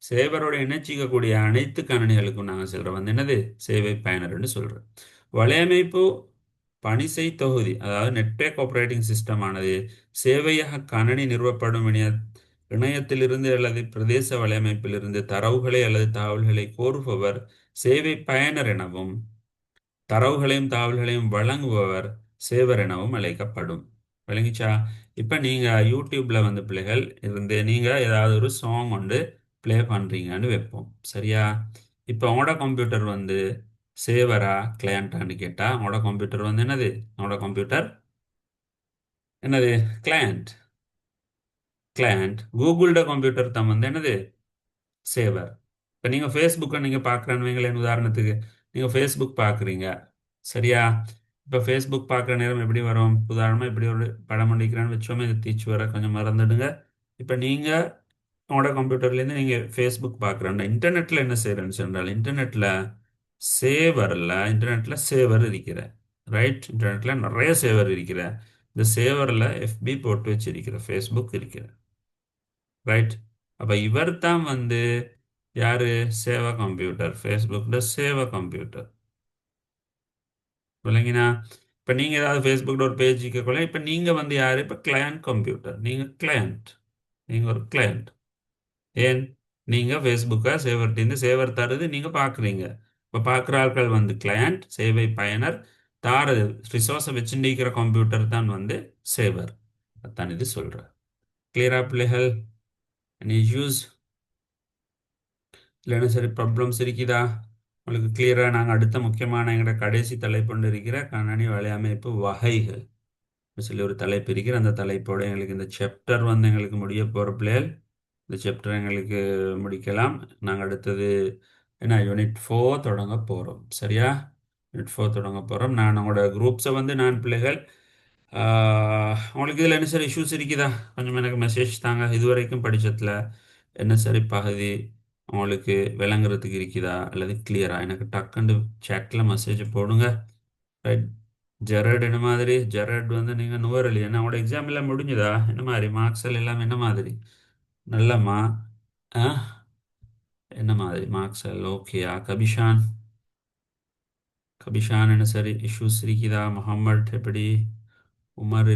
சேவரோட இணைச்சிக்கக்கூடிய அனைத்து கணினிகளுக்கும் நாங்கள் சொல்கிறோம் வந்து என்னது? சேவை பயனர்னு சொல்கிறோம். வலையமைப்பு பணிசை தொகுதி, அதாவது நெட்வொர்க் ஆப்ரேட்டிங் சிஸ்டம் ஆனது சேவையக கணினி நிறுவப்படும் இணையத்திலிருந்து அல்லது பிரதேச வலையமைப்பிலிருந்து தரவுகளை அல்லது தகவல்களை கோருபவர் சேவை பயனர் எனவும் தரவுகளையும் தகவல்களையும் வழங்குபவர் சேவர் எனவும் அழைக்கப்படும். விளங்கிச்சா? இப்போ நீங்கள் யூடியூப்பில் வந்து பிள்ளைகள் இருந்து நீங்கள் ஏதாவது ஒரு சாங் வந்து ப்ளே பண்ணுறீங்கன்னு வைப்போம், சரியா? இப்போ உங்களோட கம்ப்யூட்டர் வந்து சேவரா கிளையண்டான்னு கேட்டால் உங்களோட கம்ப்யூட்டர் வந்து என்னது? உங்களோட கம்ப்யூட்டர் என்னது? கிளையண்ட். கூகுளோட கம்ப்யூட்டர் தான் வந்து என்னது? சேவர். இப்போ நீங்கள் ஃபேஸ்புக்கை நீங்கள் பார்க்குறேன்னு வைங்களேன், உதாரணத்துக்கு நீங்கள் ஃபேஸ்புக் பார்க்குறீங்க, சரியா? இப்போ ஃபேஸ்புக் பார்க்குற நேரம் எப்படி வரும்? உதாரணமாக இப்படி ஒரு படம் பண்ணிக்கிறேன்னு வச்சோமே, இது தீச்சு வர கொஞ்சம் மறந்துடுங்க. இப்போ நீங்கள் உங்களோட கம்ப்யூட்டர்லேருந்து நீங்கள் ஃபேஸ்புக் பார்க்குறேன், இன்டர்நெட்டில் என்ன செய்கிறேன்னு சொன்னால் இன்டர்நெட்டில் சேவர் இருக்கிற, ரைட்? இன்டர்நெட்டில் நிறைய சேவர் இருக்கிற. இந்த சேவரில் எஃபி போட்டு வச்சிருக்கிற ஃபேஸ்புக் இருக்கிற, ரைட்? அப்போ இவர் தான் வந்து யாரு? சேவா கம்ப்யூட்டர், ஃபேஸ்புக்கில் சேவா கம்ப்யூட்டர். இல்லைங்கண்ணா? இப்போ நீங்கள் ஏதாவது ஃபேஸ்புக்கில் ஒரு பேஜ் கொள்ள, இப்போ நீங்கள் வந்து யார்? இப்போ கிளையண்ட் கம்ப்யூட்டர், நீங்கள் ஒரு கிளையண்ட். ஏன்? நீங்கள் ஃபேஸ்புக்கை சேவர் தருது நீங்கள் பார்க்குறீங்க. இப்போ பார்க்குற ஆட்கள் வந்து கிளையண்ட், சேவை பயனர். தாரது ரிசோர்ஸை வச்சுருக்கிற கம்ப்யூட்டர் தான் வந்து சேவர். அதான் இது சொல்கிறேன். கிளியரா பிள்ளைகள்? Any issues? இல்லைன்னா சரி ப்ராப்ளம்ஸ் இருக்குதா உங்களுக்கு? கிளியராக நாங்கள் அடுத்த முக்கியமான எங்களோட கடைசி தலைப்புண்டு இருக்கிற கணனி வலையமைப்பு வகைகள் சொல்லி ஒரு தலைப்பு இருக்கிற. அந்த தலைப்போட எங்களுக்கு இந்த சாப்டர் வந்து எங்களுக்கு முடிய போகிற பிள்ளைகள், இந்த சாப்டர் எங்களுக்கு முடிக்கலாம். நாங்கள் அடுத்தது என்ன யூனிட் 4 தொடங்க போகிறோம், சரியா? யூனிட் 4 தொடங்க போகிறோம். நான் உங்களோட குரூப்ஸை வந்து நான் பிள்ளைகள் உங்களுக்கு இதில் என்ன சார் இஷ்யூஸ் இருக்குதா? கொஞ்சம் எனக்கு மெசேஜ் தாங்க. இது வரைக்கும் படித்ததில் என்ன சரி பகுதி உங்களுக்கு விளங்குறதுக்கு இருக்குதா அல்லது கிளியரா? எனக்கு டக்குன்னு சேட்டில் மெசேஜ் போடுங்க, ரைட்? ஜெரட் என்ன மாதிரி? ஜெரட் வந்து நீங்கள் நுவரலி என்ன உங்களோட எக்ஸாம் எல்லாம் முடிஞ்சுதா? என்ன மாதிரி மார்க்ஸ் எல்லாம் என்ன மாதிரி? நல்லம்மா? ஆ, என்ன மாதிரி மார்க்ஸ் எல்லாம் ஓகேயா? கபிஷான் என்ன சரி இஷ்யூஸ் இருக்குதா? முகமது எப்படி? உமர்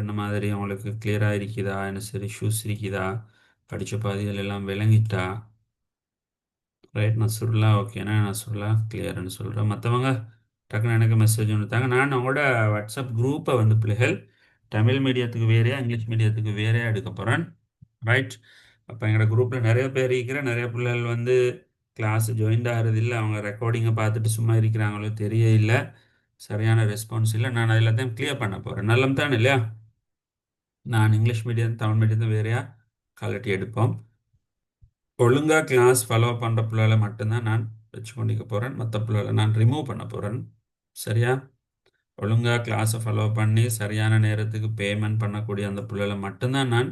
என்ன மாதிரி அவங்களுக்கு கிளியராக இருக்குதா? என்ன சரி இஷ்யூஸ் இருக்குதா? படித்த பாதிகள் எல்லாம் விளங்கிட்டா? ரைட் நசுர்லா ஓகேண்ணா, நசுர்லா கிளியர்னு சொல்கிறேன். மற்றவங்க டக்குன்னு எனக்கு மெசேஜ் ஒன்றுத்தாங்க. நான் உங்களோட வாட்ஸ்அப் குரூப்பை வந்து பிள்ளைகள் தமிழ் மீடியத்துக்கு வேறையா இங்கிலீஷ் மீடியத்துக்கு வேறையா எடுக்க போகிறேன், ரைட்? அப்போ எங்களோட குரூப்பில் நிறைய பேர் இருக்கிற, நிறைய பிள்ளைகள் வந்து கிளாஸ் ஜாயின் ஆகிறது இல்லை. அவங்க ரெக்கார்டிங்கை பார்த்துட்டு சும்மா இருக்கிறாங்களோ தெரிய இல்லை, சரியான ரெஸ்பான்ஸ் இல்லை. நான் எல்லாத்தையும் கிளியர் பண்ண போகிறேன். நல்லம் தானே இல்லையா? நான் இங்கிலீஷ் மீடியம் தமிழ் மீடியத்தை வேறையா கலட்டி எடுப்போம். ஒழுங்காக கிளாஸ் ஃபாலோ பண்ணுற பிள்ளைகளை மட்டும்தான் நான் வச்சு கொண்டிக்க போகிறேன், மற்ற பிள்ளைகளை நான் ரிமூவ் பண்ண போகிறேன், சரியா? ஒழுங்காக கிளாஸை ஃபாலோ பண்ணி சரியான நேரத்துக்கு பேமெண்ட் பண்ணக்கூடிய அந்த பிள்ளைகளை மட்டும்தான் நான்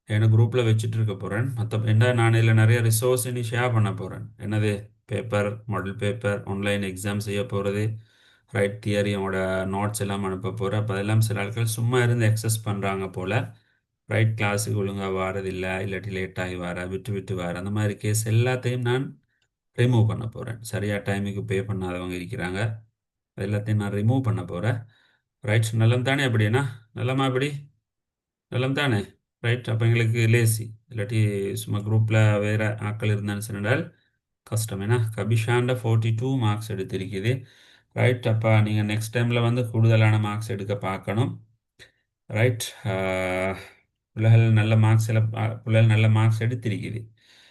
என் குரூப்பில் வச்சுட்டு இருக்க போகிறேன். மற்ற என்ன நான் இதில் நிறைய ரிசோர்ஸ் இனி ஷேர் பண்ண போகிறேன். என்னது? Paper, model paper, online exam செய்ய போகிறது, ரைட்? தியரியோட நோட்ஸ் எல்லாம் அனுப்ப போகிறேன். அப்போ அதெல்லாம் சில ஆட்கள் சும்மா இருந்து எக்ஸஸ் பண்ணுறாங்க போல், ரைட்? கிளாஸுக்கு ஒழுங்காக வாரதில்லை, இல்லாட்டி லேட் ஆகி விட்டு விட்டு வர, அந்த மாதிரி கேஸ் எல்லாத்தையும் நான் ரிமூவ் பண்ண போகிறேன். சரியாக டைமுக்கு பே பண்ணாதவங்க இருக்கிறாங்க, அது எல்லாத்தையும் நான் ரிமூவ் பண்ண போகிறேன், ரைட்? நல்லம் தானே? அப்படின்னா நல்லமா? அப்படி எல்லாம் தானே? ரைட். அப்போ எங்களுக்கு லேசி இல்லாட்டி சும்மா குரூப்பில் வேறு ஆட்கள் இருந்தான்னு சொன்னால் கஷ்டம். ஏன்னா கபிஷாண்ட 42 மார்க்ஸ் எடுத்திருக்குது. ரைட். அப்போ நீங்கள் நெக்ஸ்ட் டைமில் வந்து கூடுதலான மார்க்ஸ் எடுக்க பார்க்கணும். ரைட். பிள்ளைகள் நல்ல மார்க்ஸ் எல்லாம் பிள்ளைகள் நல்ல மார்க்ஸ் எடுத்திருக்குது.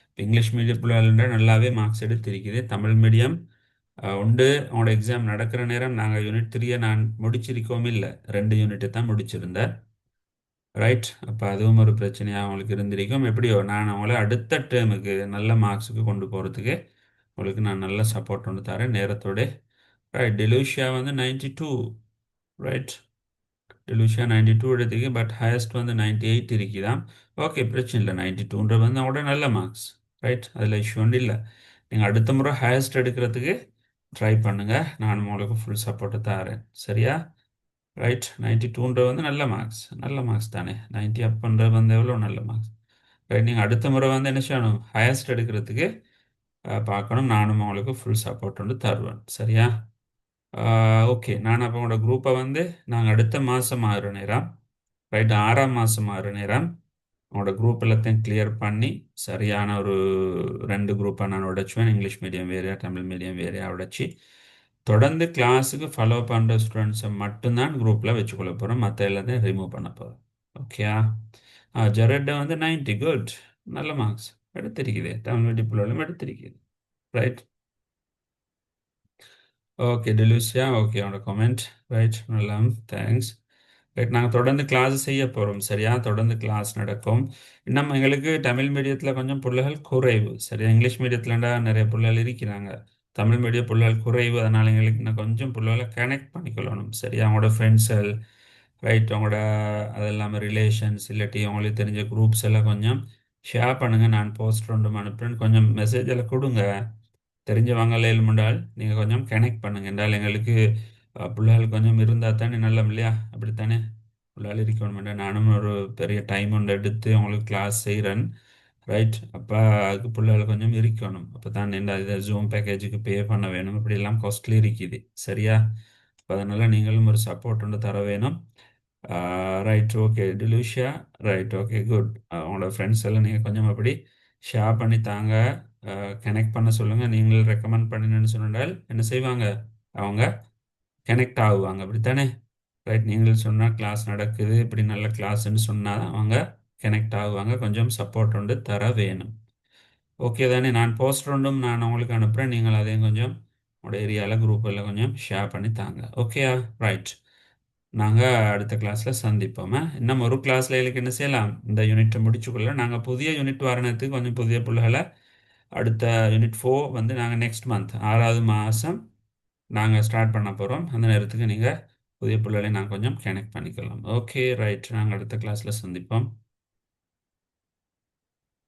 இப்ப இங்கிலீஷ் மீடியம் பிள்ளைகள் நல்லாவே மார்க்ஸ் எடுத்திருக்குது. தமிழ் மீடியம் உண்டு. அவனோட எக்ஸாம் நடக்கிற நேரம் நாங்கள் யூனிட் 3 நான் முடிச்சிருக்கோம் இல்லை, 2 யூனிட்டு தான் முடிச்சிருந்தேன். ரைட். அப்போ அதுவும் ஒரு பிரச்சனையாக அவங்களுக்கு இருந்திருக்கும். எப்படியோ நான் அவங்கள அடுத்த டேர்முக்கு நல்ல மார்க்ஸுக்கு கொண்டு போகிறதுக்கு உங்களுக்கு நான் நல்ல சப்போர்ட் ஒன்று தரேன் நேரத்தோட. ரைட். டெலூஷியா வந்து 92. ரைட். டெலூஷியா 92 எடுத்திருக்கு. பட் ஹையஸ்ட் வந்து 98 இருக்குதாம். ஓகே, பிரச்சனை இல்லை. 92 வந்து அவங்களோட நல்ல மார்க்ஸ். ரைட். அதில் இஷ்யூ ஒன்றும் இல்லை. நீங்கள் அடுத்த முறை ஹையஸ்ட் எடுக்கிறதுக்கு ட்ரை பண்ணுங்கள். நான் உங்களுக்கு ஃபுல் சப்போர்ட்டை தரேன். சரியா? ரைட். 92 வந்து நல்ல மார்க்ஸ். நல்ல மார்க்ஸ் தானே? 90 அப்ன்றது வந்து எவ்வளோ நல்ல மார்க்ஸ். ரைட். நீங்கள் அடுத்த முறை வந்து என்ன செய்யணும்? ஹையஸ்ட் எடுக்கிறதுக்கு பார்க்கணும். நானும் உங்களுக்கு ஃபுல் சப்போர்ட் வந்து தருவேன். சரியா? ஓகே. நான் அப்போ உங்களோட குரூப்பை வந்து நாங்கள் அடுத்த மாதம் ஆகிற நேரம், ரைட், 6ஆம் மாதம் ஆகிற நேரம் உங்களோட குரூப் எல்லாத்தையும் கிளியர் பண்ணி சரியான ஒரு 2 குரூப்பாக நான் உடைச்சுவேன். இங்கிலீஷ் மீடியம் வேறையா, தமிழ் மீடியம் வேறையா உடைச்சி தொடர்ந்து கிளாஸுக்கு ஃபாலோ பண்ணுற ஸ்டூடெண்ட்ஸை மட்டும்தான் குரூப்பில் வச்சுக்கொள்ள போகிறோம். மற்ற எல்லாத்தையும் ரிமூவ் பண்ண போகிறோம். ஓகேயா? ஜெரட்டை வந்து 90 குட். நல்ல மார்க்ஸ் எடுத்திருக்குது. தமிழ் மீடியம் பிள்ளைகளும் எடுத்திருக்குது. ரைட். ஓகே டெலிஷியா. ஓகே, அவனோட கமெண்ட். ரைட். நல்லா, தேங்க்ஸ். ரைட். நாங்கள் தொடர்ந்து கிளாஸ் செய்ய போகிறோம். சரியா? தொடர்ந்து கிளாஸ் நடக்கும். இன்னும் எங்களுக்கு தமிழ் மீடியத்தில் கொஞ்சம் பிள்ளைகள் குறைவு. சரியா? இங்கிலீஷ் மீடியத்துலண்டா நிறைய பிள்ளைகள் இருக்கிறாங்க. தமிழ் மீடியம் பிள்ளைகள் குறைவு. அதனால் எங்களுக்கு இன்னும் கொஞ்சம் பிள்ளைகளை கனெக்ட் பண்ணிக்கொள்ளணும். சரியா? அவங்களோட ஃப்ரெண்ட்ஸுகள், ரைட், அவங்களோட அது இல்லாமல் ரிலேஷன்ஸ் இல்லாட்டி அவங்களுக்கு தெரிஞ்ச குரூப்ஸ் எல்லாம் கொஞ்சம் ஷேர் பண்ணுங்கள். நான் போஸ்ட் ஒன்று அனுப்புகிறேன். கொஞ்சம் மெசேஜ் எல்லாம் கொடுங்க. தெரிஞ்சவங்க இல்லையால் நீங்கள் கொஞ்சம் கனெக்ட் பண்ணுங்க. என்றால் எங்களுக்கு பிள்ளைகள் கொஞ்சம் இருந்தால் தானே நல்ல இல்லையா? அப்படித்தானே? பிள்ளைகள் இருக்கணும். நானும் ஒரு பெரிய டைம் ஒன்று எடுத்து உங்களுக்கு கிளாஸ் செய்கிறேன். ரைட். அப்போ அதுக்கு பிள்ளைகள் கொஞ்சம் இருக்கணும். அப்போ தான் என்ன இதை ஜூம் பேக்கேஜுக்கு பே பண்ண வேணும். இப்படியெல்லாம் காஸ்ட்லி இருக்குது. சரியா? அப்போ அதனால் நீங்களும் ஒரு சப்போர்ட் ஒன்று தர வேணும். ரைட். ஓகே டிலூஷியா. ரைட். Okay good. உங்களோட ஃப்ரெண்ட்ஸ் எல்லாம் நீங்கள் கொஞ்சம் அப்படி ஷேர் பண்ணி தாங்க. கனெக்ட் பண்ண சொல்லுங்கள். நீங்கள் ரெக்கமெண்ட் பண்ணினு சொன்னால் என்ன செய்வாங்க? அவங்க கனெக்ட் ஆகுவாங்க. அப்படித்தானே? ரைட். நீங்கள் சொன்னால் கிளாஸ் நடக்குது, இப்படி நல்ல கிளாஸ்ன்னு சொன்னால் அவங்க கனெக்ட் ஆகுவாங்க. கொஞ்சம் சப்போர்ட் ஒன்று தர வேணும். ஓகே தானே? நான் போஸ்டர் ஒன்றும் நான் உங்களுக்கு அனுப்புகிறேன். நீங்கள் அதையும் கொஞ்சம் உங்களோட ஏரியாவில் குரூப்பில் கொஞ்சம் ஷேர் பண்ணி தாங்க. ஓகேயா? ரைட். நாங்கள் அடுத்த கிளாஸில் சந்திப்போம். இன்னும் ஒரு கிளாஸில் எங்களுக்கு என்ன செய்யலாம்? இந்த யூனிட்டை முடிச்சுக்கொள்ள நாங்கள் புதிய யூனிட் வரணத்துக்கு கொஞ்சம் புதிய பிள்ளைகளை அடுத்த யூனிட் 4 வந்து நாங்கள் நெக்ஸ்ட் மந்த் 6ஆவது மாதம் நாங்கள் ஸ்டார்ட் பண்ண போகிறோம். அந்த நேரத்துக்கு நீங்கள் புதிய பிள்ளைகளை நாங்கள் கொஞ்சம் கனெக்ட் பண்ணிக்கலாம். Okay right. நாங்கள் அடுத்த கிளாஸில் சந்திப்போம்.